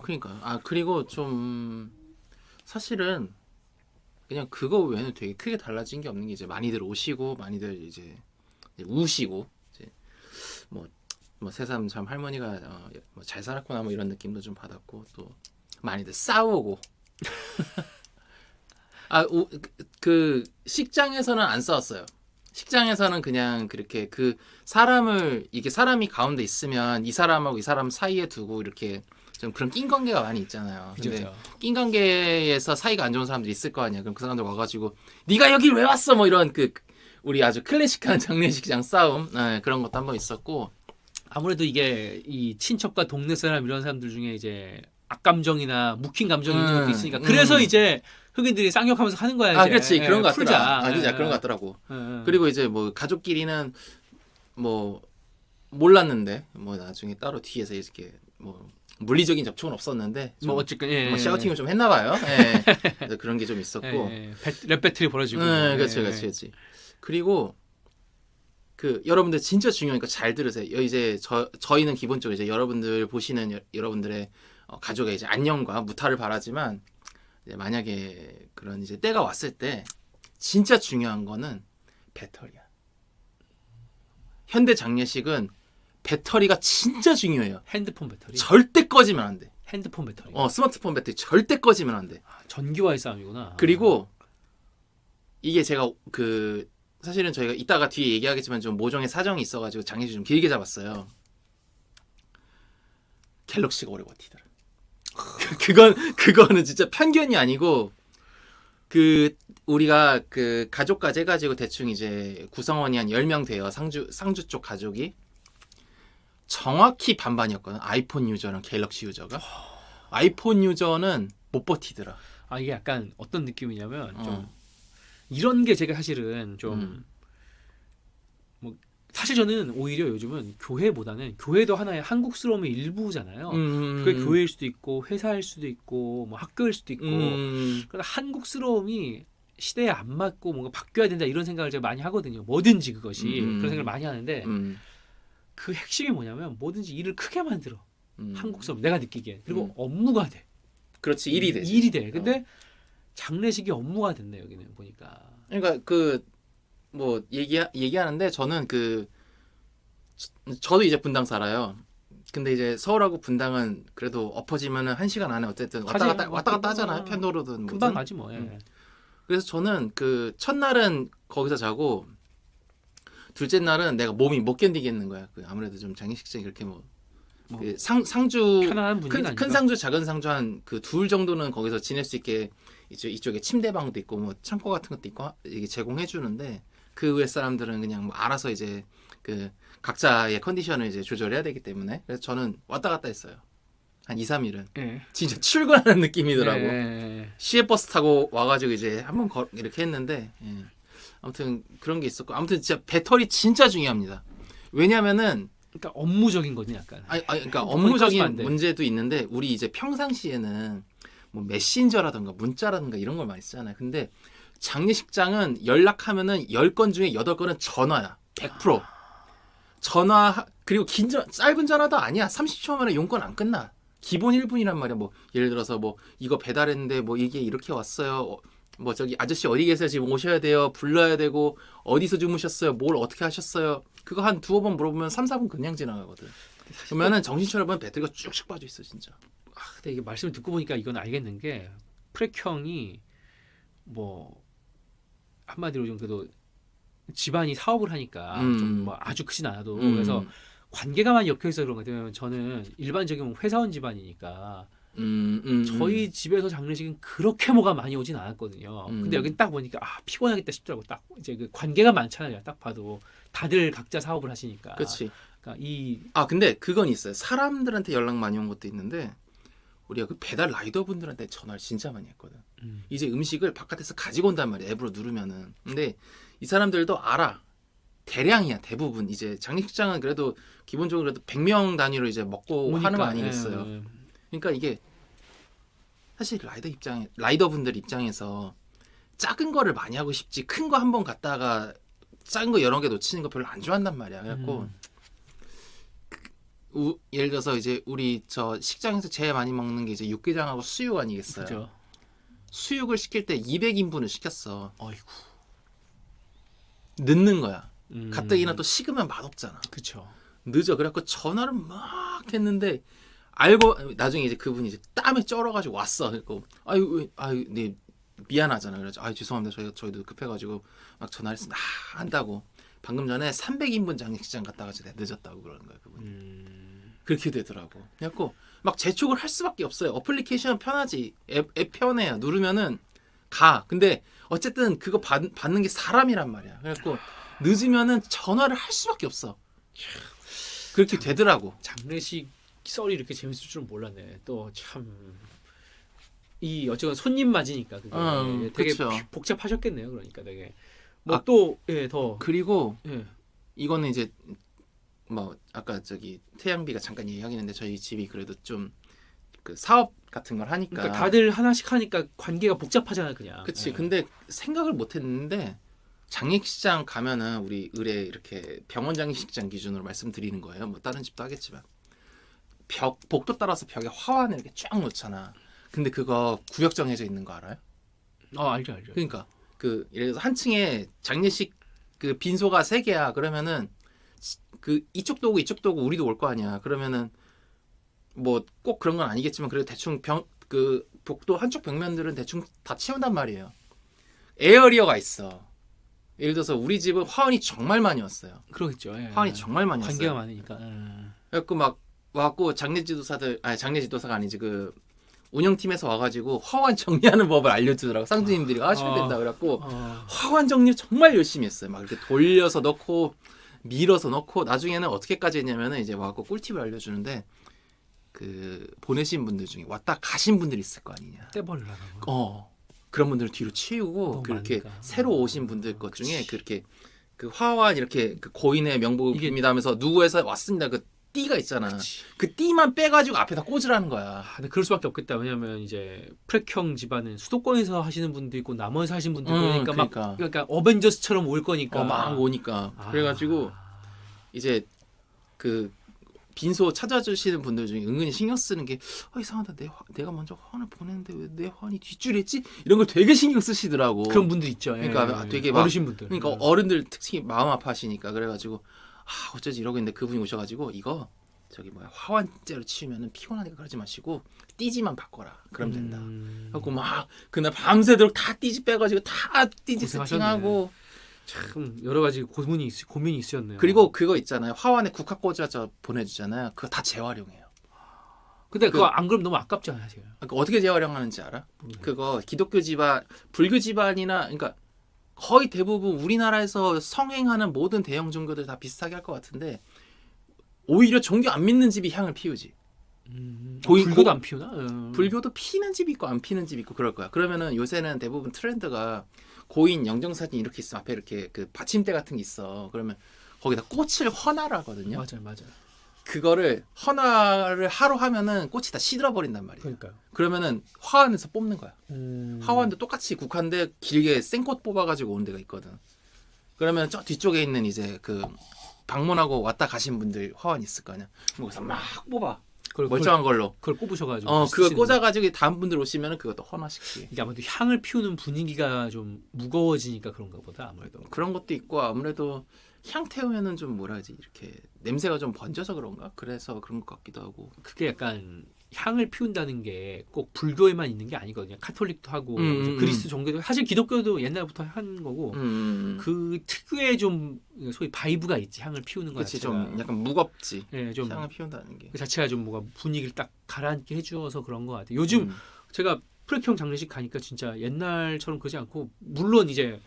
그러니까 그리고 좀 사실은 그냥 그거 외에는 되게 크게 달라진 게 없는 게 이제 많이들 오시고 많이들 이제 우시고 이제 뭐 새삼 참 할머니가 뭐 잘 살았구나 뭐 이런 느낌도 좀 받았고 또 많이들 싸우고 그 식장에서는 안 싸웠어요. 식장에서는 그냥 그렇게 그 사람을 이게 사람이 가운데 있으면 이 사람하고 이 사람 사이에 두고 이렇게 좀 그런 낀 관계가 많이 있잖아요. 근데 낀 관계에서 사이가 안 좋은 사람들이 있을 거 아니야. 그럼 그 사람들 와가지고 네가 여기 왜 왔어? 뭐 이런 그 우리 아주 클래식한 장례식장 싸움 그런 것도 한번 있었고 아무래도 이게 이 친척과 동네 사람 이런 사람들 중에 이제 악감정이나 묵힌 감정이 있는 것도 있으니까 그래서 이제 흑인들이 쌍욕하면서 하는 거야. 이제. 그렇지. 그런 거 같더라. 풀자. 그런 거 같더라고. 그리고 이제 뭐 가족끼리는 뭐 몰랐는데 뭐 나중에 따로 뒤에서 이렇게 뭐 물리적인 접촉은 없었는데 뭐 어쨌건 뭐 샤우팅을 좀 했나 봐요. 그래서 그런 게 좀 있었고 랩 배틀이 벌어지고. 그렇지. 그리고 그 여러분들 진짜 중요하니까 잘 들으세요. 이제 저희는 기본적으로 이제 여러분들 보시는 여러분들의 가족의 이제 안녕과 무탈을 바라지만 이제 만약에 그런 이제 때가 왔을 때 진짜 중요한 거는 배터리야. 현대 장례식은 배터리가 진짜 중요해요. 핸드폰 배터리. 절대 꺼지면 안 돼. 핸드폰 배터리. 스마트폰 배터리 절대 꺼지면 안 돼. 전기와의 싸움이구나. 그리고 이게 제가 사실은 저희가 이따가 뒤에 얘기하겠지만 좀 모종의 사정이 있어가지고 장례식 좀 길게 잡았어요. 갤럭시가 오래 버티더라. 그거는 진짜 편견이 아니고 우리가 가족까지 해가지고 대충 이제 구성원이 한 10명 돼요. 상주 쪽 가족이. 정확히 반반이었거든. 아이폰 유저랑 갤럭시 유저가. 아이폰 유저는 못 버티더라. 이게 약간 어떤 느낌이냐면 좀 이런 게 제가 사실은 좀 뭐 사실 저는 오히려 요즘은 교회보다는 교회도 하나의 한국스러움의 일부잖아요. 그게 교회일 수도 있고 회사일 수도 있고 뭐 학교일 수도 있고 그러니까 한국스러움이 시대에 안 맞고 뭔가 바뀌어야 된다 이런 생각을 제가 많이 하거든요. 뭐든지 그것이 그런 생각을 많이 하는데 그 핵심이 뭐냐면 뭐든지 일을 크게 만들어. 한국스러움 내가 느끼기에. 그리고 업무가 돼. 그렇지. 일이 돼. 일이 돼. 근데 장례식이 업무가 됐네 여기는 보니까. 그러니까 뭐 얘기하는데 저는 저도 이제 분당 살아요. 근데 이제 서울하고 분당은 그래도 엎어지면은 1시간 안에 어쨌든 왔다 갔다 하잖아요. 편도로든 금방 가지 뭐. 예. 그래서 저는 첫날은 거기서 자고 둘째 날은 내가 몸이 못 견디겠는 거야. 아무래도 좀 장례식장이 그렇게 상주 큰 상주 작은 상주 한 둘 정도는 거기서 지낼 수 있게 이쪽에 침대방도 있고 뭐 창고 같은 것도 있고 이게 제공해 주는데 그 외 사람들은 그냥 뭐 알아서 이제 각자의 컨디션을 이제 조절해야 되기 때문에 그래서 저는 왔다 갔다 했어요. 한 2, 3일은. 진짜 출근하는 느낌이더라고. 시외버스 타고 와가지고 이제 한번 이렇게 했는데 아무튼 그런 게 있었고 아무튼 진짜 배터리 진짜 중요합니다. 왜냐면은 그러니까 업무적인 거지 약간. 그러니까 업무적인 문제도 있는데 우리 이제 평상시에는 뭐 메신저라든가 문자라든가 이런 걸 많이 쓰잖아요. 근데 장례식장은 연락하면은 10건 중에 8건은 전화야. 100%. 전화 그리고 짧은 전화도 아니야. 30초 만에 용건 안 끝나. 기본 1분이란 말이야. 뭐 예를 들어서 뭐 이거 배달했는데 뭐 이게 이렇게 왔어요. 뭐 저기 아저씨 어디 계세요? 지금 오셔야 돼요. 불러야 되고 어디서 주무셨어요? 뭘 어떻게 하셨어요? 그거 한 두어 번 물어보면 3, 4분 그냥 지나가거든. 그러면은 정신 차려보면 배터리가 쭉쭉 빠져 있어 진짜. 근데 이게 말씀을 듣고 보니까 이건 알겠는 게 프렉형이 뭐 한마디로 좀 그래도 집안이 사업을 하니까 좀 뭐 아주 크진 않아도 그래서 관계가 많이 엮여 있어 그런 것 같아요. 저는 일반적인 회사원 집안이니까 저희 집에서 장례식은 그렇게 뭐가 많이 오진 않았거든요. 근데 여긴 딱 보니까 피곤하겠다 싶더라고. 딱 이제 관계가 많잖아요. 딱 봐도 다들 각자 사업을 하시니까. 그렇지. 그러니까 근데 그건 있어요. 사람들한테 연락 많이 온 것도 있는데 우리가 배달 라이더 분들한테 전화를 진짜 많이 했거든. 이제 음식을 바깥에서 가지고 온단 말이야. 앱으로 누르면은. 근데 이 사람들도 알아. 대량이야 대부분. 이제 장례식장은 그래도 기본적으로 그래도 100명 단위로 이제 먹고 오니까, 하는 거 아니겠어요. 그러니까 이게 사실 라이더 분들 입장에서 작은 거를 많이 하고 싶지 큰 거 한 번 갔다가 작은 거 여러 개 놓치는 거 별로 안 좋아한단 말이야. 그래갖고 예를 들어서 이제 우리 저 식장에서 제일 많이 먹는 게 이제 육개장하고 수육 아니겠어요. 그죠. 수육을 시킬 때 200인분을 시켰어. 어이구. 늦는 거야. 가뜩이나 또 식으면 맛없잖아. 그렇죠. 늦어. 그래갖고 전화를 막 했는데 알고 나중에 이제 그분이 이제 땀에 쩔어가지고 왔어. 그래갖고 네 미안하잖아. 그래서 죄송합니다. 저희도 급해가지고 막 전화를 했습니다. 한다고. 방금 전에 300인분 장례식장 갔다가 진짜 늦었다고 그러는 거야 그분이. 그렇게 되더라고. 그래갖고 막 재촉을 할 수밖에 없어요. 어플리케이션 편하지. 앱 편해요. 누르면은 가. 근데 어쨌든 그거 받는 게 사람이란 말이야. 그래갖고 늦으면은 전화를 할 수밖에 없어. 그렇게 되더라고. 장례식 썰이 이렇게 재밌을 줄은 몰랐네. 또 참 이 어쨌건 손님 맞으니까 그게 되게 그쵸. 복잡하셨겠네요. 그러니까 되게 뭐 또 더 그리고 이거는 이제 뭐 아까 저기 태양비가 잠깐 얘기하긴 했는데 저희 집이 그래도 좀 그 사업 같은 걸 하니까 그러니까 다들 하나씩 하니까 관계가 복잡하잖아 그냥. 그치. 근데 생각을 못 했는데 장례식장 가면은 우리 의뢰 이렇게 병원 장례식장 기준으로 말씀드리는 거예요. 뭐 다른 집도 하겠지만 복도 따라서 벽에 화환을 이렇게 쫙 놓잖아. 근데 그거 구역 정해져 있는 거 알아요? 알죠. 그러니까 예를 들어서 한 층에 장례식 빈소가 3개야. 그러면은 그 이쪽도 오고 이쪽도 오고 우리도 올 거 아니야. 그러면은 뭐 꼭 그런 건 아니겠지만 그래도 대충 그 복도 한쪽 벽면들은 대충 다 채운단 말이에요. 에어리어가 있어. 예를 들어서 우리 집은 화원이 정말 많이 왔어요. 그러겠죠. 예. 화원이 정말 많이 관계가 왔어요. 많으니까. 그래갖고 막 와갖고 장례 지도사가 아니지 그 운영팀에서 와가지고 화환 정리하는 법을 알려주더라고. 쌍주님들이 하시면 된다 그래갖고 화환 정리 정말 열심히 했어요. 막 이렇게 돌려서 넣고 밀어서 넣고 나중에는 어떻게까지 했냐면은 이제 와갖고 꿀팁을 알려주는데 그 보내신 분들 중에 왔다 가신 분들이 있을 거 아니냐. 떼버리라고. 그런 분들을 뒤로 치우고 그렇게 많으니까. 새로 오신 분들 것 중에 그렇게 그 화환 이렇게 그 고인의 명복을 빕니다 하면서 누구에서 왔습니다. 그 띠가 있잖아. 그치. 그 띠만 빼가지고 앞에다 꽂으라는 거야. 근데 그럴 수밖에 없겠다. 왜냐면 이제 프렉형 집안은 수도권에서 하시는 분도 있고 남원에서 하시는 분도 있고 그러니까 어벤져스처럼 올 거니까 막 오니까 그래가지고 이제 그 빈소 찾아주시는 분들 중에 은근히 신경 쓰는 게 이상하다. 내가 먼저 화환을 보냈는데 왜 내 화환이 뒷줄했지? 이런 걸 되게 신경 쓰시더라고. 그런 분들 있죠. 그러니까 되게 어르신 분들. 그러니까 어른들 특히 마음 아파하시니까 그래가지고 어쩌지 이러고 있는데 그분이 오셔가지고 이거 화환째로 치우면은 피곤하니까 그러지 마시고 띠지만 바꿔라. 그럼 된다. 그래갖고 막 그날 밤새도록 다 띠지 빼가지고 다 띠지 세팅하고 참 여러 가지 고민이 있으셨네요. 그리고 그거 있잖아요. 화환에 국화 꽂아서 보내주잖아요. 그거 다 재활용해요. 근데 그거 안 그러면 너무 아깝잖아요. 그러니까 어떻게 재활용하는지 알아? 그거 기독교 집안, 불교 집안이나 그러니까 거의 대부분 우리나라에서 성행하는 모든 대형 종교들 다 비슷하게 할 것 같은데 오히려 종교 안 믿는 집이 향을 피우지. 불교도 안 피우나? 불교도 피는 집이 있고 안 피는 집이 있고 그럴 거야. 그러면은 요새는 대부분 트렌드가 고인 영정사진 이렇게 있으면 앞에 이렇게 그 받침대 같은 게 있어. 그러면 거기다 꽃을 헌화를 하거든요. 맞아요. 그거를 헌화를 하루 하면은 꽃이 다 시들어버린단 말이에요. 그러니까요. 그러면은 화환에서 뽑는 거야. 화환도 똑같이 국화인데 길게 생꽃 뽑아가지고 온 데가 있거든. 그러면 저 뒤쪽에 있는 이제 그 방문하고 왔다 가신 분들 화환 있을 거 아니야. 거기서 막 뽑아. 멀쩡한 걸로. 그걸 꼽으셔가지고. 그걸 꽂아가지고 다음 분들 오시면은 그것도 헌화시키게. 이게 아무래도 향을 피우는 분위기가 좀 무거워지니까 그런가 보다 아무래도. 그런 것도 있고 아무래도 향 태우면은 좀 뭐라 하지 이렇게 냄새가 좀 번져서 그런가? 그래서 그런 것 같기도 하고. 그게 약간 향을 피운다는 게 꼭 불교에만 있는 게 아니거든요. 카톨릭도 하고 그리스 종교도 사실 기독교도 옛날부터 한 거고 그 특유의 좀 소위 바이브가 있지 향을 피우는 거 그치, 자체가. 좀 약간 무겁지. 네, 좀 향을 피운다는 게. 그 자체가 좀 뭐가 분위기를 딱 가라앉게 해주어서 그런 것 같아요. 요즘 제가 프렉형 장례식 가니까 진짜 옛날처럼 그러지 않고 물론 이제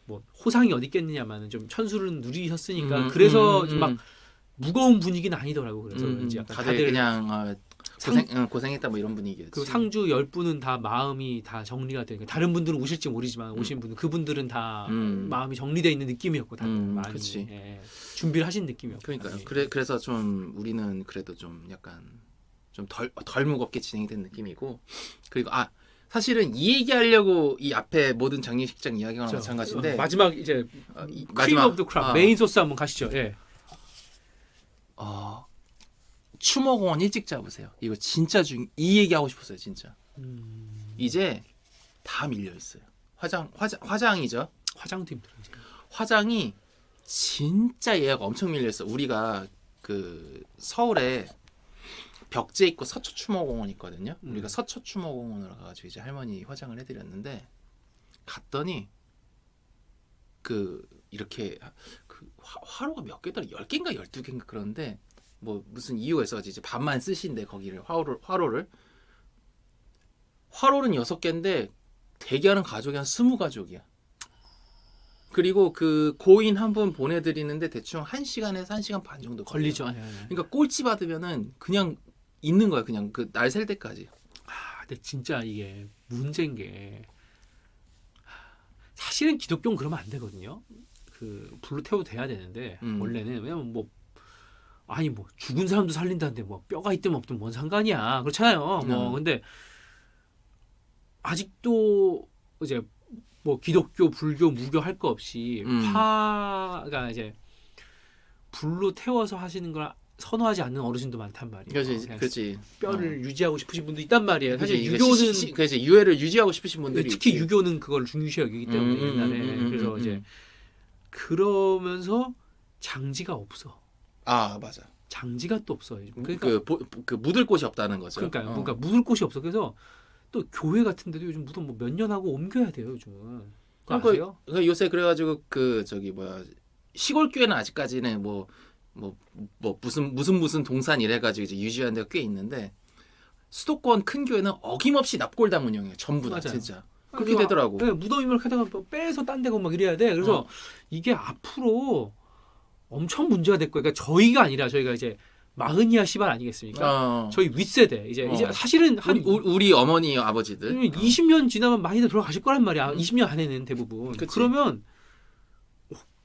뭐 호상이 어디 있겠느냐마는 좀 천수를 누리셨으니까 그래서 막 무거운 분위기는 아니더라고. 그래서 왠지 약간 다들 그냥 고생했다 뭐 이런 분위기였지. 그 상주 10분은 다 마음이 다 정리가 되니까 다른 분들은 오실지 모르지만 오신 분들 그분들은 다 마음이 정리되어 있는 느낌이었고 다들 많이 준비를 하신 느낌이었고. 그러니까요. 그래서 좀 우리는 그래도 좀 약간 좀 덜 무겁게 진행된 느낌이고 그리고 사실은 이 얘기하려고 이 앞에 모든 장례식장 이야기가 마찬가지인데 마지막 이제 크림 오브 더 크랍 메인 소스 한번 가시죠. 예. 추모공원 일찍 잡으세요. 이거 진짜 이 얘기하고 싶었어요, 진짜. 이제 다 밀려 있어요. 화장이죠. 화장도 힘들어요. 화장이 진짜 예약 엄청 밀려 있어. 우리가 그 서울에 벽제 있고 서초추모공원 있거든요. 우리가 서초추모공원으로 가가지고 이제 할머니 화장을 해드렸는데 갔더니 그 이렇게 그 화로가 몇 개더라 10개인가 12개인가 그런데 뭐 무슨 이유가 있어가지고 이제 반만 쓰신대 거기를 화로를 6개인데 대기하는 가족이 한 20가족이야. 그리고 그 고인 한 분 보내드리는데 대충 1시간에서 1시간 반 정도 걸리죠. 그러니까 꼴찌 받으면은 그냥 있는 거야. 그냥 그 날 셀 때까지. 근데 진짜 이게 문제인 게 사실은 기독교는 그러면 안 되거든요. 그 불로 태워도 돼야 되는데 원래는 왜냐면 뭐 죽은 사람도 살린다는데 뭐 뼈가 있든 없든 뭔 상관이야. 그렇잖아요. 근데 아직도 이제 뭐 기독교, 불교, 무교 할 거 없이 화가 이제 불로 태워서 하시는 걸 선호하지 않는 어르신도 많단 말이에요. 그렇지. 뼈를 유지하고 싶으신 분도 있단 말이에요. 사실 유교는 그래서 유해를 유지하고 싶으신 분들이 특히 있지. 유교는 그걸 중요시 여기기 때문에 옛날에 그래서 이제 그러면서 장지가 없어. 아 맞아. 장지가 또 없어. 그러니까 그 묻을 곳이 없다는 거죠. 그러니까요. 그러니까 묻을 곳이 없어. 그래서 또 교회 같은데도 요즘 무덤 뭐 몇 년 하고 옮겨야 돼요 요즘은. 그거 아세요? 그러니까 요새 그래가지고 그 저기 뭐야 시골 교회는 아직까지는 뭐 무슨 동산 이래가지고 이제 유지하는 데가 꽤 있는데 수도권 큰 교회는 어김없이 납골당 운영이에요. 전부 다 맞아요. 진짜. 그렇게 되더라고. 네, 무덤이면 게다가 빼서 딴 데고 막 이래야 돼. 그래서 이게 앞으로 엄청 문제가 될 거예요. 그러니까 저희가 아니라 저희가 이제 마흔이야 시발 아니겠습니까? 저희 윗세대 이제 사실은 한 우리 어머니 아버지들 20년 지나면 많이들 돌아가실 거란 말이야. 20년 안에는 대부분. 그치. 그러면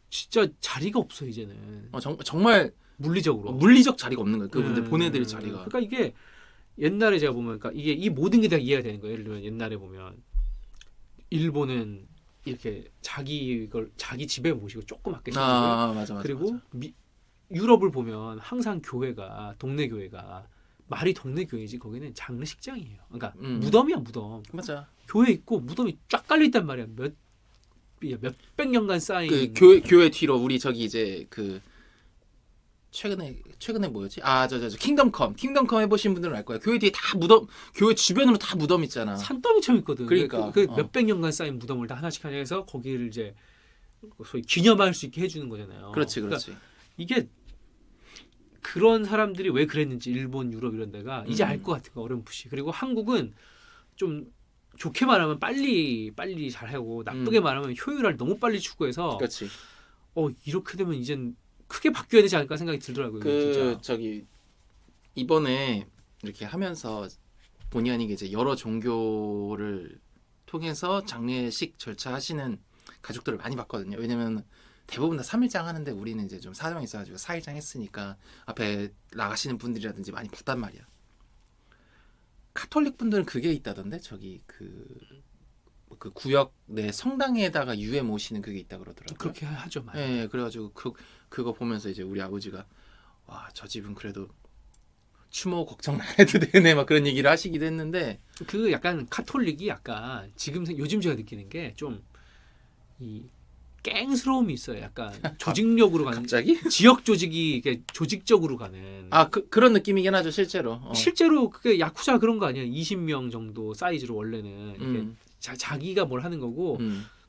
진짜 자리가 없어 이제는. 정말 물리적으로. 물리적 자리가 없는 거예요. 그분들 보내드릴 자리가. 그러니까 이게 옛날에 제가 보면 그러니까 이게 이 모든 게 다 이해가 되는 거예요. 예를 들면 옛날에 보면 일본은 이렇게 자기 집에 모시고 조그맣게 맞아. 그리고 유럽을 보면 항상 교회가 동네 교회가 말이 동네 교회지 거기는 장례식장이에요. 그러니까 무덤이야 무덤. 맞아. 교회 있고 무덤이 쫙 깔려 있단 말이야. 몇백 년간 쌓인 그 교회 뒤로 우리 저기 이제 그 최근에 뭐였지? 저 킹덤컴 해보신 분들은 알 거야. 교회 뒤에 다 무덤, 교회 주변으로 다 무덤 있잖아. 산더미처럼 있거든. 그러니까 몇백 년간 쌓인 무덤을 다 하나씩 해서 거기를 이제 소위 기념할 수 있게 해주는 거잖아요. 그렇지. 그러니까 이게 그런 사람들이 왜 그랬는지 일본, 유럽 이런 데가 이제 알 것 같은 거 어렴풋이. 그리고 한국은 좀 좋게 말하면 빨리 잘하고 나쁘게 말하면 효율을 너무 빨리 추구해서 그렇지. 이렇게 되면 이젠 크게 바뀌어야 되지 않을까 생각이 들더라고요. 진짜. 저기 이번에 이렇게 하면서 본의 아니게 이제 여러 종교를 통해서 장례식 절차 하시는 가족들을 많이 봤거든요. 왜냐면 대부분 다 3일장 하는데 우리는 이제 좀 사정이 있어가지고 4일장 했으니까 앞에 나가시는 분들이라든지 많이 봤단 말이야. 카톨릭 분들은 그게 있다던데 저기 그 구역 내 성당에다가 유해 모시는 그게 있다 그러더라고요. 그렇게 하죠, 많이. 네, 그래가지고 그거 보면서 이제 우리 아버지가 와, 저 집은 그래도 추모 걱정 안 해도 되네 막 그런 얘기를 하시기도 했는데 그 약간 카톨릭이 약간 요즘 제가 느끼는 게 좀 이 갱스러움이 있어요. 약간 조직력으로 가는 갑자기 지역 조직이 이게 조직적으로 가는 그런 느낌이긴 하죠 실제로. 실제로 그게 야쿠자 그런 거 아니에요. 20명 정도 사이즈로 원래는 이게 자기가 뭘 하는 거고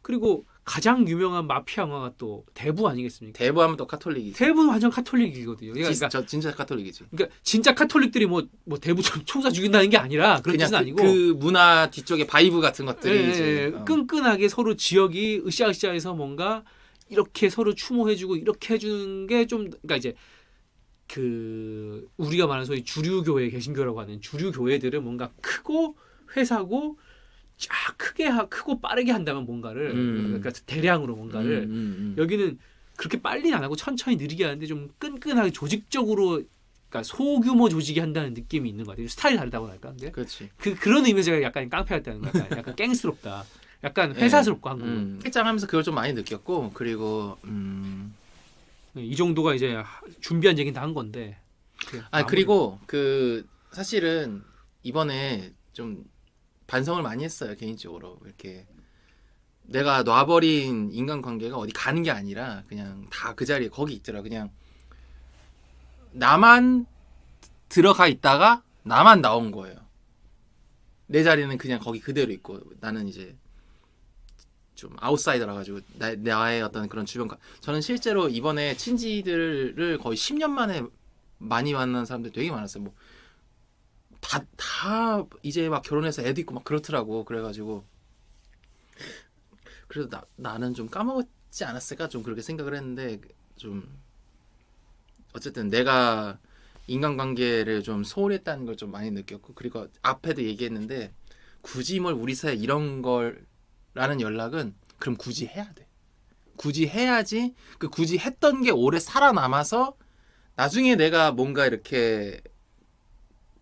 그리고 가장 유명한 마피아 영화가 또 대부 아니겠습니까? 대부하면 또 카톨릭이지. 대부는 완전 카톨릭이거든요. 그러니까 진짜 카톨릭이지. 그러니까 진짜 카톨릭들이 뭐 대부처럼 총사 죽인다는 게 아니라 그런 뜻은 아니고 그 문화 뒤쪽에 바이브 같은 것들이 이제 끈끈하게 서로 지역이 으쌰으쌰해서 뭔가 이렇게 서로 추모해주고 이렇게 해주는 게 좀 그러니까 이제 그 우리가 말하는 소위 주류교회 개신교라고 하는 주류교회들은 뭔가 크고 회사고 쫙 크고 빠르게 한다면 뭔가를 그러니까 대량으로 뭔가를 여기는 그렇게 빨리는 안 하고 천천히 느리게 하는데 좀 끈끈하게 조직적으로 그러니까 소규모 조직이 한다는 느낌이 있는 것 같아요. 스타일이 다르다고 할까? 근데 그렇지. 그런 의미에서 약간 깡패였다는 거 약간 갱스럽다. 약간 회사스럽고 한국은. 회장하면서 그걸 좀 많이 느꼈고 그리고 이 정도가 이제 준비한 얘기는 다 한 건데. 그리고 그 사실은 이번에 좀 반성을 많이 했어요 개인적으로. 이렇게 내가 놔버린 인간관계가 어디 가는 게 아니라 그냥 다 그 자리에 거기 있더라. 그냥 나만 들어가 있다가 나만 나온 거예요. 내 자리는 그냥 거기 그대로 있고 나는 이제 좀 아웃사이더라 가지고 나의 어떤 그런 저는 실제로 이번에 친지들을 거의 10년 만에 많이 만난 사람들 되게 많았어요. 뭐 다 이제 막 결혼해서 애도 있고 막 그렇더라고. 그래가지고 그래서 나는 좀 까먹었지 않았을까 좀 그렇게 생각을 했는데 좀 어쨌든 내가 인간관계를 좀 소홀히 했다는 걸 좀 많이 느꼈고 그리고 앞에도 얘기했는데 굳이 뭘 우리 사이에 이런 걸라는 연락은 그럼 굳이 해야 돼. 굳이 해야지 그 굳이 했던 게 오래 살아남아서 나중에 내가 뭔가 이렇게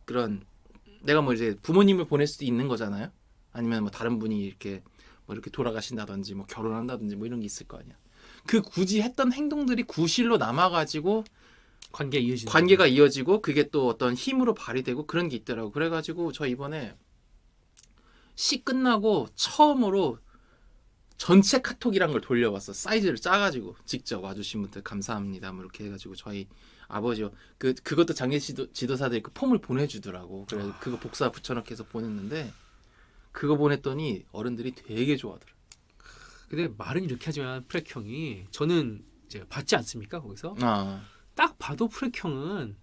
그런 내가 뭐 이제 부모님을 보낼 수도 있는 거잖아요. 아니면 뭐 다른 분이 이렇게 뭐 이렇게 돌아가신다든지 뭐 결혼한다든지 뭐 이런 게 있을 거 아니야. 그 굳이 했던 행동들이 구실로 남아가지고 관계가 이어지고 그게 또 어떤 힘으로 발휘되고 그런 게 있더라고. 그래가지고 저 이번에 시 끝나고 처음으로 전체 카톡이란 걸 돌려봤어. 사이즈를 짜가지고 직접 와주신 분들 감사합니다. 뭐 이렇게 해가지고 저희 아버지와 그것도 장례 지도사들이 그 폼을 보내주더라고. 그래서 그거 복사 붙여넣기 해서 보냈는데 그거 보냈더니 어른들이 되게 좋아하더라. 근데 말은 이렇게 하지만 프렉 형이 저는 이제 받지 않습니까 거기서 아, 딱 봐도 프렉 형은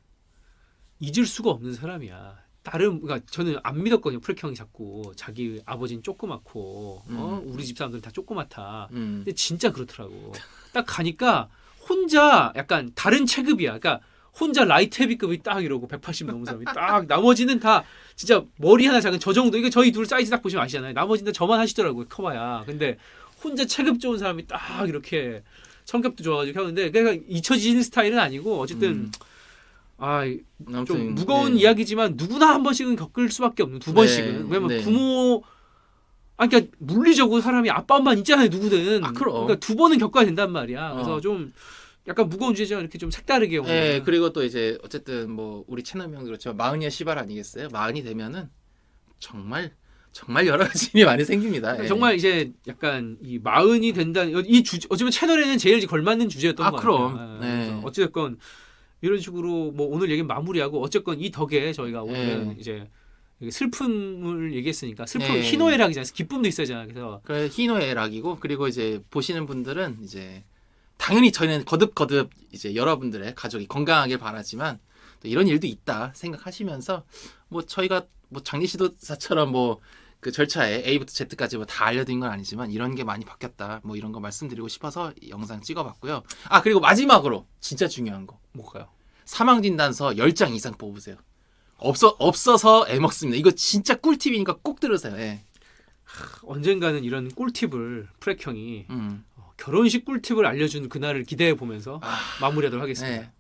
잊을 수가 없는 사람이야. 그러니까 저는 안 믿었거든요. 프렉 형이 자꾸 자기 아버지는 조그맣고 우리 집 사람들은 다 조그맣다. 근데 진짜 그렇더라고. 딱 가니까 혼자 약간 다른 체급이야. 그러니까 혼자 라이트 헤비급이 딱 이러고 180 넘은 사람이 딱 나머지는 다 진짜 머리 하나 작은 저 정도. 이거 저희 둘 사이즈 딱 보시면 아시잖아요. 나머지는 저만 하시더라고요. 커봐야. 근데 혼자 체급 좋은 사람이 딱 이렇게 성격도 좋아가지고 하는데 그러니까 잊혀지는 스타일은 아니고 어쨌든 좀 아무튼, 무거운 네. 이야기지만 누구나 한 번씩은 겪을 수밖에 없는 두 번씩은. 왜냐면 네. 부모 그러니까 물리적으로 사람이 아빠 엄마 있잖아요 누구든. 그럼. 그러니까 두 번은 겪어야 된단 말이야. 그래서 어. 좀 약간 무거운 주제지만 이렇게 좀 색다르게. 네, 그리고 또 이제 어쨌든 뭐 우리 채널명도 그렇지만 마흔이야 시발 아니겠어요? 마흔이 되면은 정말 여러 가지 일이 많이 생깁니다. 예. 정말 이제 약간 이 마흔이 된다는 이 주제 어쩌면 채널에는 제일 걸맞는 주제였던 것 그럼. 같아요. 네. 어쨌건 이런 식으로 뭐 오늘 얘기 마무리하고 어쨌건 이 덕에 저희가 오늘은 이제 슬픔을 얘기했으니까 슬픔 희노애락이잖아요. 기쁨도 있어야잖아요. 그래서 그래 희노애락이고 그리고 이제 보시는 분들은 이제 당연히 저희는 거듭 이제 여러분들의 가족이 건강하길 바라지만 또 이런 일도 있다 생각하시면서 뭐 저희가 뭐 장례 지도사처럼 뭐 그 절차에 A부터 Z까지 뭐 다 알려드린 건 아니지만 이런 게 많이 바뀌었다 뭐 이런 거 말씀드리고 싶어서 이 영상 찍어봤고요. 그리고 마지막으로 진짜 중요한 거 뭘까요? 사망진단서 10장 이상 뽑으세요. 없어서 애먹습니다. 이거 진짜 꿀팁이니까 꼭 들으세요. 예. 언젠가는 이런 꿀팁을 프렉 형이 결혼식 꿀팁을 알려준 그날을 기대해 보면서 마무리하도록 하겠습니다. 네.